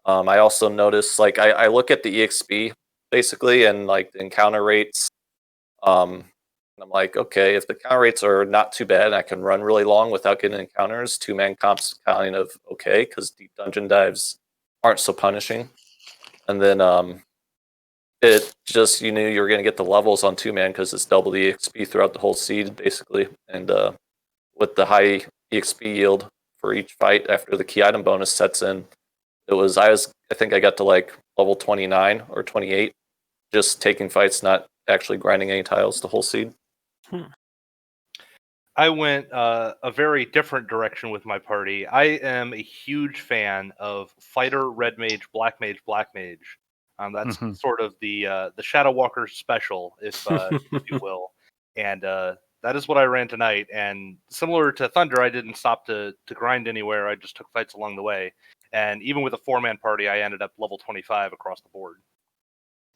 S3: I also noticed like I look at the EXP basically and like the encounter rates. And I'm like, okay, if the counter rates are not too bad and I can run really long without getting encounters, 2-man comps kind of okay because deep dungeon dives aren't so punishing. And then it just, you knew you were going to get the levels on 2-man because it's double the EXP throughout the whole seed, basically. And with the high EXP yield for each fight after the key item bonus sets in, I think I got to like level 29 or 28 just taking fights, not actually grinding any tiles to whole seed.
S4: I went a very different direction with my party. I am a huge fan of fighter, red mage, black mage, black mage. That's sort of the Shadow Walker special, if you will. And that is what I ran tonight. And similar to Thunder, I didn't stop to grind anywhere. I just took fights along the way. And even with a 4-man party, I ended up level 25 across the board.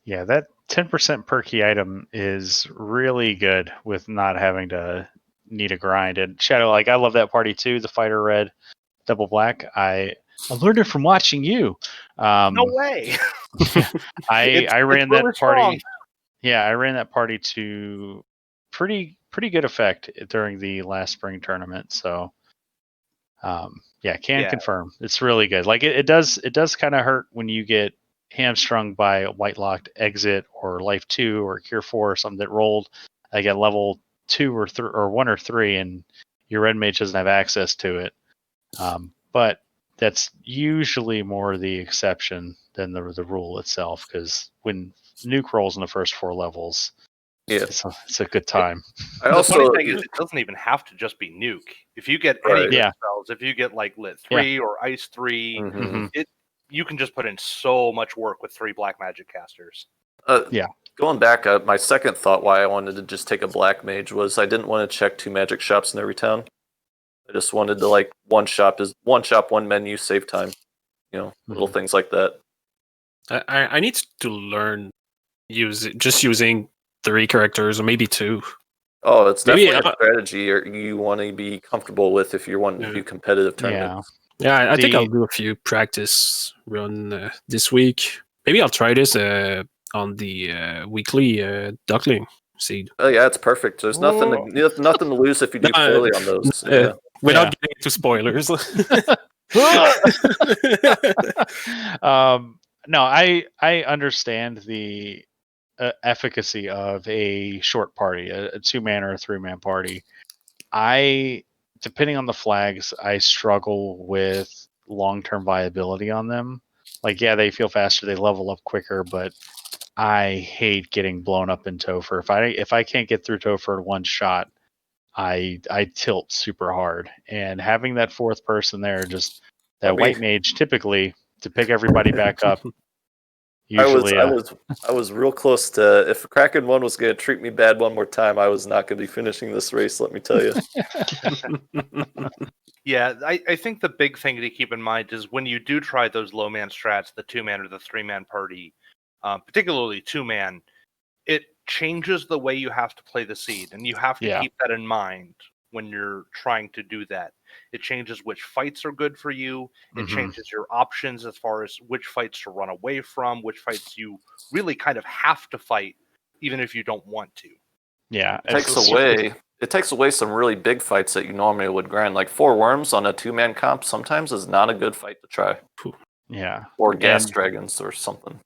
S1: Yeah, that 10% perky item is really good with not having to need a grind. And Shadow, like, I love that party too, the fighter red, double black. I learned it from watching you.
S4: No way!
S1: I ran
S4: really
S1: that party.
S4: strong.
S1: Yeah, I ran that party to pretty good effect during the last spring tournament. So confirm it's really good. Like it does kind of hurt when you get hamstrung by a white locked exit or life 2 or cure 4 or something that rolled like at level 2 or 3 or 1 or 3 and your red mage doesn't have access to it. But that's usually more the exception than the rule itself, because when nuke rolls in the first 4 levels, it's a good time.
S4: The funny thing is, it doesn't even have to just be nuke. If you get any good spells, if you get like lit 3 or ice 3, you can just put in so much work with 3 black magic casters.
S3: Going back, my second thought why I wanted to just take a black mage was I didn't want to check 2 magic shops in every town. I just wanted to like one shop, one menu, save time. Little things like that.
S5: I need to learn using 3 characters or maybe 2.
S3: Oh, it's definitely a strategy you want to be comfortable with if you want to do competitive tournaments.
S5: Yeah, I think I'll do a few practice run this week. Maybe I'll try this on the weekly Duckling seed.
S3: Oh yeah, it's perfect. There's nothing to lose if you do poorly on those.
S5: Without getting into spoilers.
S1: No, I understand the efficacy of a short party, a 2-man or a 3-man party. Depending on the flags, I struggle with long-term viability on them. Like, yeah, they feel faster, they level up quicker, but I hate getting blown up in Topher. If I can't get through Topher in one shot, I tilt super hard. And having that 4th person there, just that white mage, typically to pick everybody back up. Usually,
S3: I was real close to, if Kraken 1 was going to treat me bad one more time, I was not going to be finishing this race, let me tell you.
S4: Yeah, I think the big thing to keep in mind is when you do try those low-man strats, the 2-man or the 3-man party, particularly 2-man, it changes the way you have to play the seed, and you have to keep that in mind when you're trying to do that. It changes which fights are good for you. It changes your options as far as which fights to run away from, which fights you really kind of have to fight, even if you don't want to.
S1: Yeah,
S3: it takes away some really big fights that you normally would grind. Like 4 worms on a 2-man comp sometimes is not a good fight to try.
S1: Yeah,
S3: or gas dragons or something.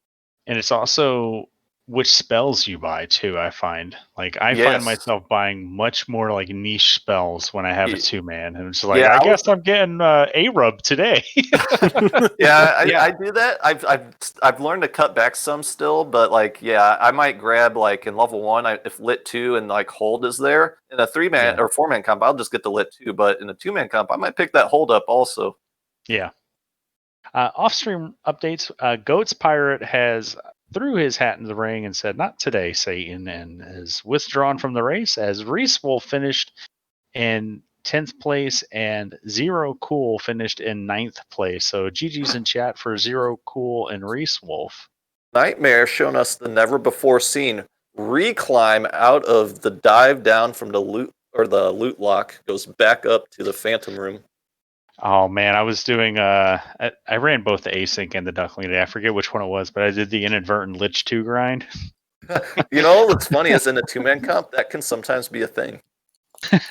S1: And it's also which spells you buy too. I find find myself buying much more like niche spells when I have a 2-man, and it's like I guess I'm getting A-Rub today.
S3: I do that. I've learned to cut back some still, but I might grab in level 1 if lit 2 and hold is there. In a 3-man or 4-man comp, I'll just get the lit 2, but in a 2-man comp, I might pick that hold up also.
S1: Yeah. Off-stream updates. Goats Pirate has threw his hat in the ring and said, "Not today, Satan," and is withdrawn from the race as Reese Wolf finished in 10th place and Zero Cool finished in 9th place. So GG's in chat for Zero Cool and Reese Wolf.
S3: Nightmare showing us the never before seen reclimb out of the dive down from the loot lock, goes back up to the Phantom Room.
S1: Oh man, I was doing I ran both the async and the duckling today. I forget which one it was, but I did the inadvertent Lich 2 grind.
S3: You know what's funny is in a 2-man comp, that can sometimes be a thing. If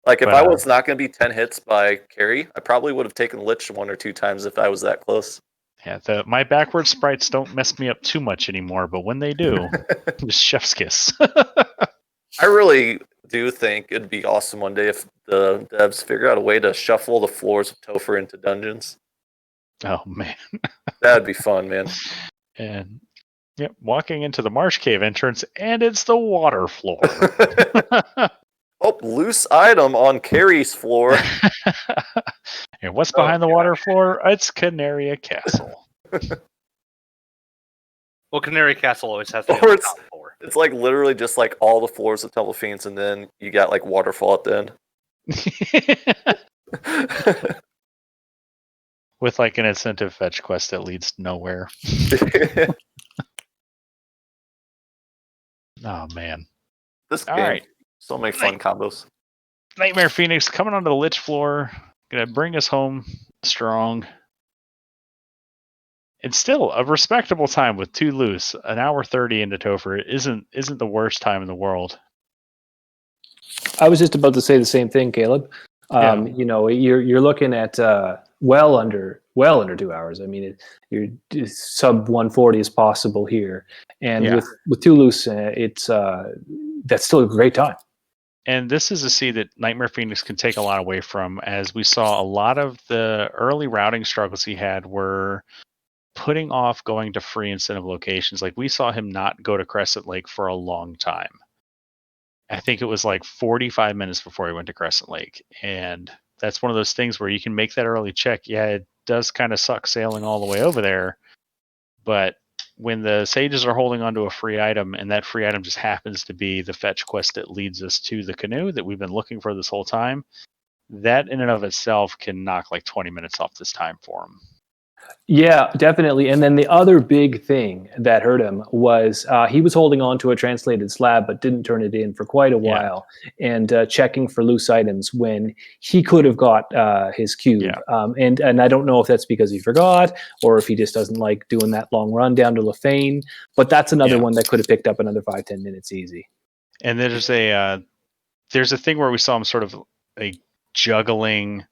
S3: I was not going to be 10 hits by carry, I probably would have taken Lich 1 or 2 times if I was that close.
S1: Yeah, my backward sprites don't mess me up too much anymore, but when they do, just chef's kiss.
S3: I really do think it'd be awesome one day if the devs figure out a way to shuffle the floors of Topher into dungeons.
S1: Oh man,
S3: that'd be fun, man.
S1: And Yep, walking into the marsh cave entrance, and it's the water floor.
S3: Oh, loose item on Carrie's floor.
S1: And what's behind the water floor? It's Canaria Castle.
S4: Well, Canary Castle always has to be
S3: Or
S4: on the top floor.
S3: It's like literally just like all the floors of Temple Fiends, and then you got like waterfall at the end.
S1: With like an incentive fetch quest that leads nowhere. Oh man.
S3: This
S1: All
S3: game,
S1: right.
S3: so many fun combos.
S1: Nightmare Phoenix coming onto the Lich floor, gonna bring us home strong. It's still a respectable time with 2 loose. An hour 30 into Topher isn't the worst time in the world.
S2: I was just about to say the same thing, Caleb.
S1: Yeah.
S2: You know, you're looking at well under 2 hours. I mean, you're sub 140 is possible here, and
S1: Yeah.
S2: with 2 loose, it's that's still a great time.
S1: And this is a seed that Nightmare Phoenix can take a lot away from, as we saw a lot of the early routing struggles he had were putting off going to free incentive locations. Like we saw him not go to Crescent Lake for a long time. I think it was like 45 minutes before he went to Crescent Lake. And that's one of those things where you can make that early check. Yeah, it does kind of suck sailing all the way over there. But when the sages are holding onto a free item, and that free item just happens to be the fetch quest that leads us to the canoe that we've been looking for this whole time, that in and of itself can knock like 20 minutes off this time for him.
S2: Yeah, definitely. And then the other big thing that hurt him was he was holding on to a translated slab, but didn't turn it in for quite a while, and checking for loose items when he could have got his cube.
S1: Yeah.
S2: And I don't know if that's because he forgot or if he just doesn't like doing that long run down to Lefane. But that's another one that could have picked up another 5-10 minutes easy.
S1: And there's a thing where we saw him sort of like juggling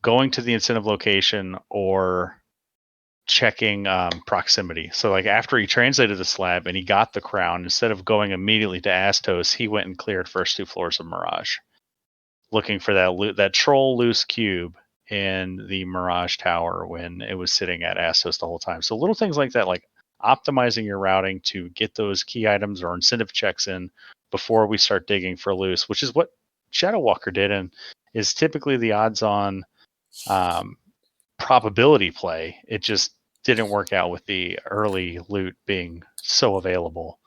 S1: going to the incentive location or checking proximity. So like after he translated the slab and he got the crown, instead of going immediately to Astos, he went and cleared first 2 floors of Mirage, looking for that troll loose cube in the Mirage Tower when it was sitting at Astos the whole time. So little things like that, like optimizing your routing to get those key items or incentive checks in before we start digging for loose, which is what Shadow Walker did, and is typically the odds on probability play. It just didn't work out with the early loot being so available.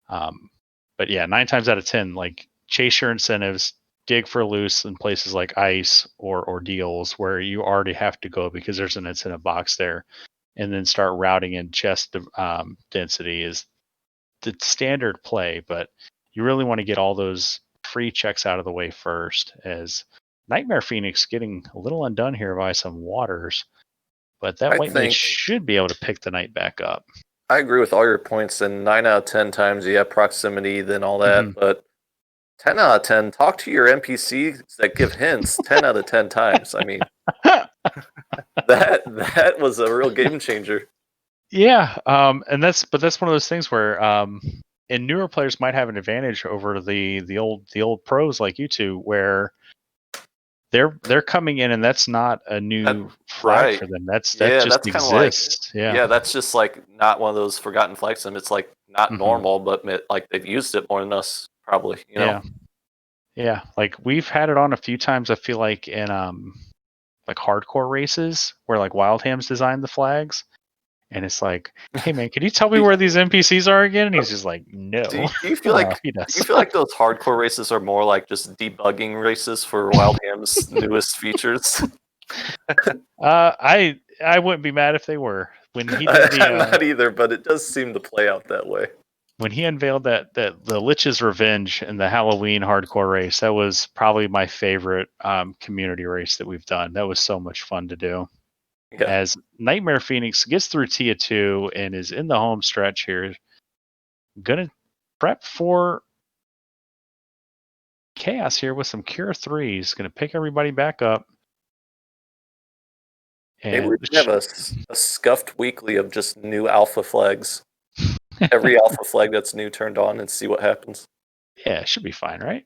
S1: But yeah, 9 times out of 10, like chase your incentives, dig for loose in places like ice or deals where you already have to go because there's an incentive box there, and then start routing in chest density is the standard play. But you really want to get all those free checks out of the way first, as Nightmare Phoenix getting a little undone here by some waters, but that white mage should be able to pick the knight back up.
S3: I agree with all your points, and 9 out of 10 times you have proximity, then all that, but 10 out of 10, talk to your NPCs that give hints 10 out of 10 times. I mean, that was a real game changer.
S1: Yeah, and that's one of those things where and newer players might have an advantage over the old pros like you two, where they're coming in and that's not a new flag for them. That just exists.
S3: Yeah, that's just like not one of those forgotten flags. It's like not normal, but like they've used it more than us, probably. You know?
S1: Yeah. Like we've had it on a few times. I feel like in like hardcore races where like Wild Hams designed the flags. And it's like, hey man, can you tell me where these NPCs are again? And he's just like, no.
S3: Do you feel like those hardcore races are more like just debugging races for Wild Ham's newest features?
S1: I wouldn't be mad if they were. When he did
S3: I'm not either, but it does seem to play out that way.
S1: When he unveiled that the Lich's Revenge and the Halloween hardcore race, that was probably my favorite community race that we've done. That was so much fun to do. Yeah. As Nightmare Phoenix gets through Tia 2 and is in the home stretch here, gonna prep for chaos here with some Cure 3s. Gonna pick everybody back up.
S3: And maybe we have a scuffed weekly of just new alpha flags. Every alpha flag that's new turned on and see what happens.
S1: Yeah, it should be fine, right?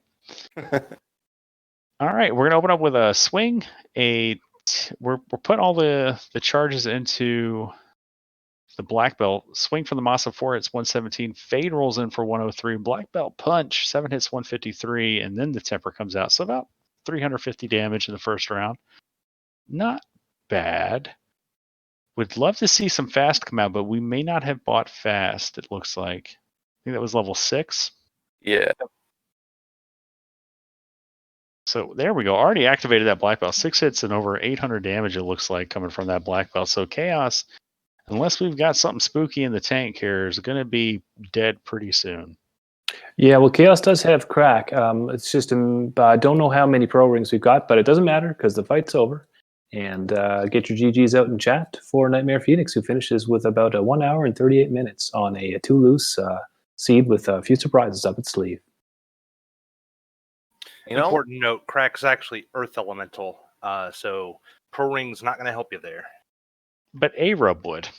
S1: All right, we're gonna open up with a swing. We're putting all the charges into the black belt. Swing from the Masa 4 hits 117. Fade rolls in for 103. Black belt punch 7 hits 153, and then the temper comes out. So about 350 damage in the first round. Not bad. Would love to see some fast come out, but we may not have bought fast. It looks like. I think that was level 6.
S3: Yeah.
S1: So there we go. Already activated that black belt. 6 hits and over 800 damage. It looks like coming from that black belt. So Chaos, unless we've got something spooky in the tank here, is going to be dead pretty soon.
S2: Yeah, well, Chaos does have crack. It's just I don't know how many pro rings we've got, but it doesn't matter because the fight's over. And get your GGs out in chat for Nightmare Phoenix, who finishes with about 1 hour and 38 minutes on a 2 loose seed with a few surprises up its sleeve.
S4: Important note: crack's actually Earth Elemental, so pro ring's not going to help you there.
S1: But A-Rub would.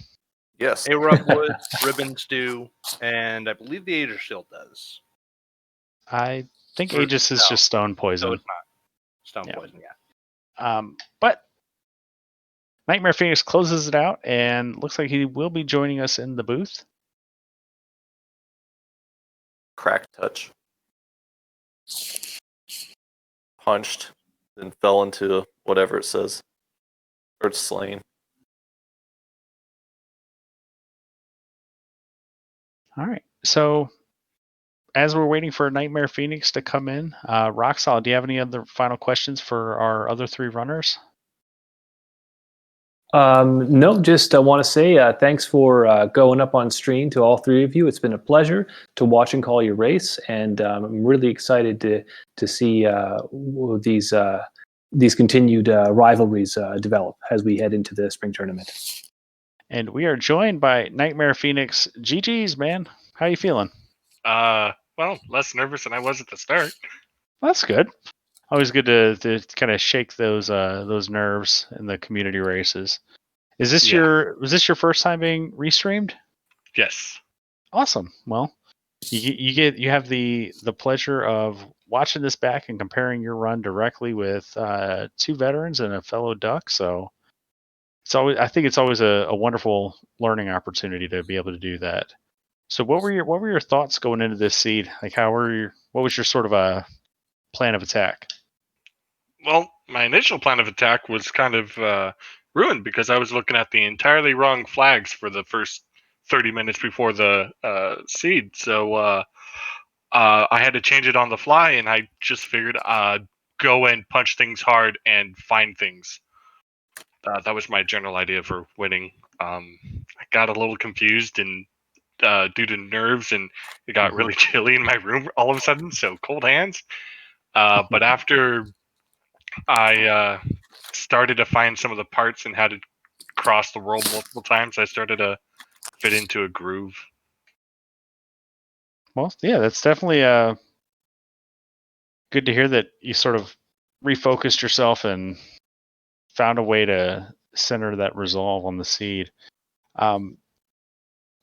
S3: Yes.
S4: A-Rub would, Ribbons do, and I believe the Aegis Shield does.
S1: I think Aegis is just stone poison.
S4: No, it's not. Stone poison, yeah.
S1: But Nightmare Phoenix closes it out and looks like he will be joining us in the booth.
S3: Crack touch. Punched, then fell into whatever it says. Or it's slain.
S1: All right. So as we're waiting for Nightmare Phoenix to come in, Roxal, do you have any other final questions for our other 3 runners?
S2: No, just want to say thanks for going up on stream to all 3 of you. It's been a pleasure to watch and call your race, and I'm really excited to see these continued rivalries develop as we head into the spring tournament.
S1: And we are joined by Nightmare Phoenix. GG's, man. How you feeling?
S6: Well, less nervous than I was at the start.
S1: That's good. Always good to kind of shake those nerves in the community races. Was this your first time being restreamed?
S6: Yes.
S1: Awesome. Well, you have the pleasure of watching this back and comparing your run directly with 2 veterans and a fellow Duck. So I think it's always a wonderful learning opportunity to be able to do that. So what were your thoughts going into this seed? Like what was your sort of a plan of attack?
S6: Well, my initial plan of attack was kind of ruined because I was looking at the entirely wrong flags for the first 30 minutes before the seed. So I had to change it on the fly, and I just figured go and punch things hard and find things. That was my general idea for winning. I got a little confused and due to nerves, and it got really chilly in my room all of a sudden, so cold hands. But after I started to find some of the parts and had to cross the world multiple times, I started to fit into a groove.
S1: Well, yeah, that's definitely good to hear that you sort of refocused yourself and found a way to center that resolve on the seed.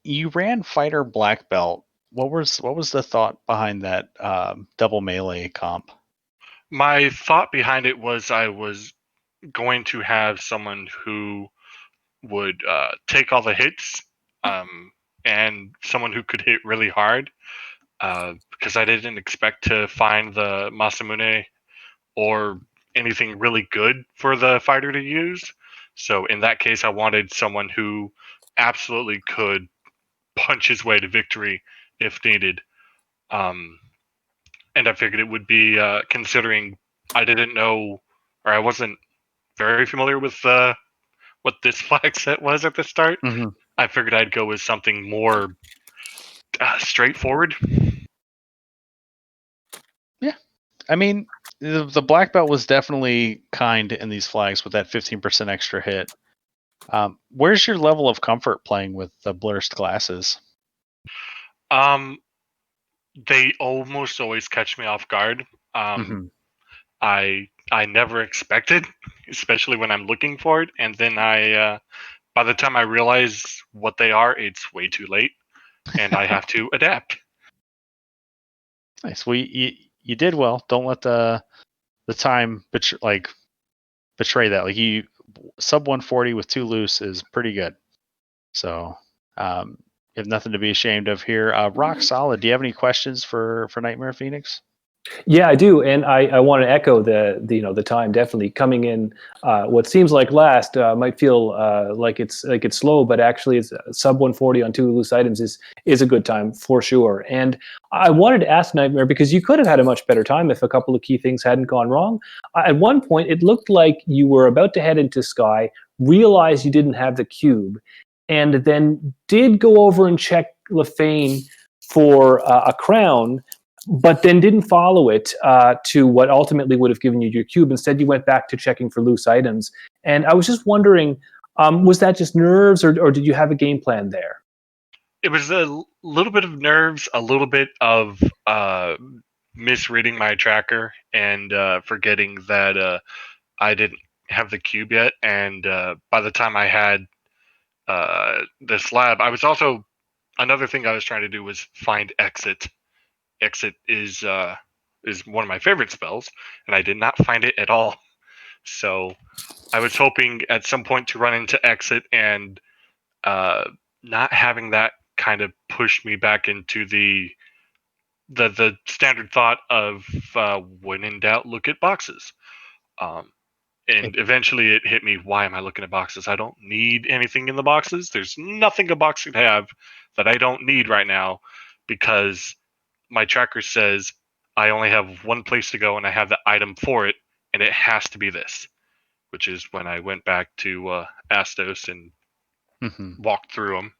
S1: You ran fighter black belt. What was the thought behind that double melee comp?
S6: My thought behind it was I was going to have someone who would take all the hits and someone who could hit really hard because I didn't expect to find the Masamune or anything really good for the fighter to use. So in that case, I wanted someone who absolutely could punch his way to victory if needed. And I figured it would be considering I didn't know, or I wasn't very familiar with what this flag set was at the start.
S1: Mm-hmm.
S6: I figured I'd go with something more straightforward.
S1: Yeah, I mean, the black belt was definitely kind in these flags with that 15% extra hit. Where's your level of comfort playing with the blurred glasses?
S6: They almost always catch me off guard. I never expected, especially when I'm looking for it, and then by the time I realize what they are, it's way too late, and I have to adapt.
S1: Nice. Well, you did well. Don't let the time betray that. Like you sub 140 with 2 loose is pretty good. So You have nothing to be ashamed of here. Rock solid. Do you have any questions for Nightmare Phoenix?
S2: Yeah, I do, and I want to echo the time definitely coming in. What seems like last might feel like it's slow, but actually it's sub 140 on 2 loose items is a good time for sure. And I wanted to ask Nightmare, because you could have had a much better time if a couple of key things hadn't gone wrong. At one point, it looked like you were about to head into Sky, realized you didn't have the cube, and then did go over and check Lefane for a crown, but then didn't follow it to what ultimately would have given you your cube. Instead, you went back to checking for loose items. And I was just wondering, was that just nerves, or did you have a game plan there?
S6: It was a little bit of nerves, a little bit of misreading my tracker and forgetting that I didn't have the cube yet. And by the time I had the slab, I was also, another thing I was trying to do was find exit. Exit is one of my favorite spells, and I did not find it at all. So I was hoping at some point to run into exit, and not having that kind of push me back into the standard thought of when in doubt, look at boxes. And eventually it hit me, why am I looking at boxes? I don't need anything in the boxes. There's nothing a box could have that I don't need right now, because my tracker says I only have one place to go and I have the item for it, and it has to be this, which is when I went back to Astos and walked through them.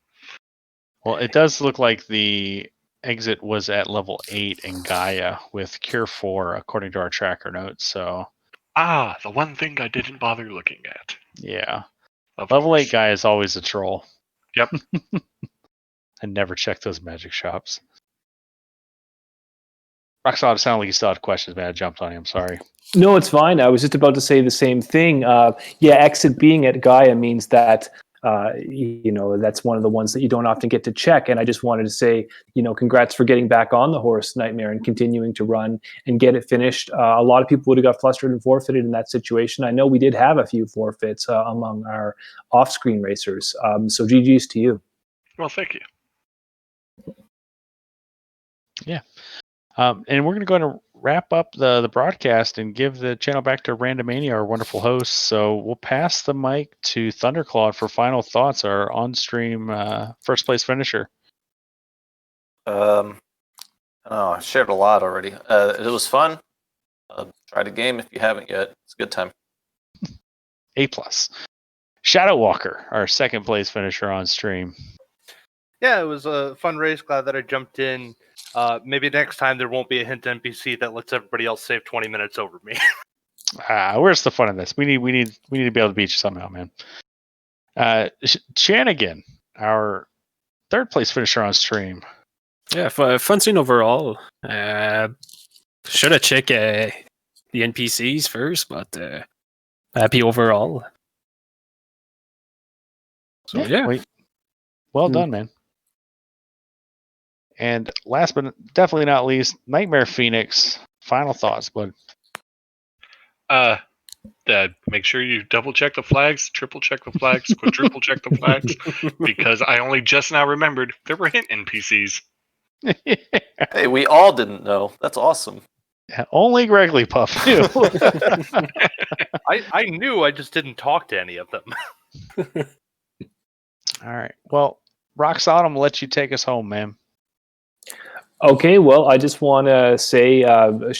S1: Well, it does look like the exit was at level 8 in Gaia with Cure 4, according to our tracker notes. So,
S6: the one thing I didn't bother looking at.
S1: yeah.
S6: Of
S1: Level
S6: course.
S1: 8 guy is always a troll.
S6: Yep.
S1: I never check those magic shops. Roxanne, it sounded like you still had questions, man. I jumped on you. I'm sorry.
S2: No, it's fine. I was just about to say the same thing. Exit being at Gaia means that that's one of the ones that you don't often get to check. And I just wanted to say, congrats for getting back on the horse, Nightmare, and continuing to run and get it finished. A lot of people would have got flustered and forfeited in that situation. I know we did have a few forfeits among our off-screen racers. So GG's to you.
S6: Well, thank you.
S1: Yeah. And we're going to go ahead and wrap up the broadcast and give the channel back to Randomania, our wonderful host. So we'll pass the mic to Thunderclaw for final thoughts, our on-stream first place finisher.
S3: I shared a lot already. It was fun. Try the game if you haven't yet. It's a good time.
S1: A+. Shadow Walker, our second place finisher on stream.
S4: Yeah, it was a fun race. Glad that I jumped in. Maybe next time there won't be a hint NPC that lets everybody else save 20 minutes over me.
S1: Where's the fun in this? We need to be able to beat you somehow, man. Shanigan, our third place finisher on stream.
S5: Yeah, fun scene overall. Should have checked the NPCs first, but happy overall. So yeah.
S1: Well done, man. And last but definitely not least, Nightmare Phoenix. Final thoughts, bud.
S6: Make sure you double check the flags, triple check the flags, quadruple check the flags, because I only just now remembered there were hint NPCs.
S3: Hey, we all didn't know. That's awesome.
S1: Yeah, only Gregory Puff knew.
S4: I knew, I just didn't talk to any of them.
S1: All right. Well, Roxanne, I'm gonna let you take us home, man.
S2: Okay, well, I just want to say,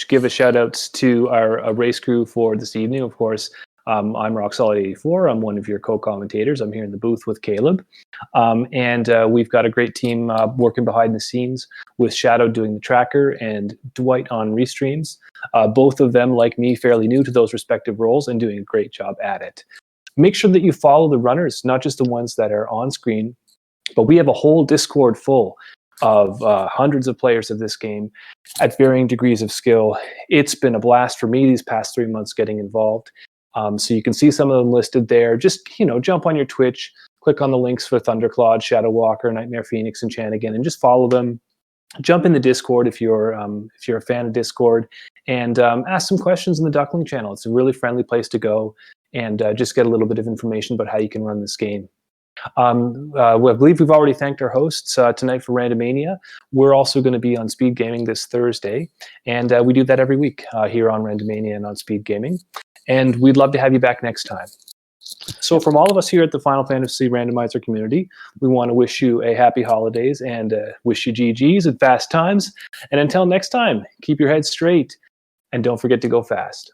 S2: give a shout out to our race crew for this evening. Of course, I'm RockSolid84. I'm one of your co-commentators. I'm here in the booth with Caleb. And we've got a great team working behind the scenes with Shadow doing the tracker and Dwight on restreams. Both of them, like me, fairly new to those respective roles and doing a great job at it. Make sure that you follow the runners, not just the ones that are on screen, but we have a whole Discord full of hundreds of players of this game at varying degrees of skill. It's been a blast for me these past 3 months getting involved. So you can see some of them listed there. Just, jump on your Twitch, click on the links for Thunderclaw, Shadow Walker, Nightmare Phoenix, and Chanigan, and just follow them. Jump in the Discord if you're a fan of Discord, and ask some questions in the Duckling channel. It's a really friendly place to go and just get a little bit of information about how you can run this game. I believe we've already thanked our hosts tonight for Randomania. We're also going to be on Speed Gaming this Thursday, and we do that every week here on Randomania and on Speed Gaming. And we'd love to have you back next time. So from all of us here at the Final Fantasy Randomizer community, we want to wish you a happy holidays and wish you GGs and fast times. And until next time, keep your head straight and don't forget to go fast.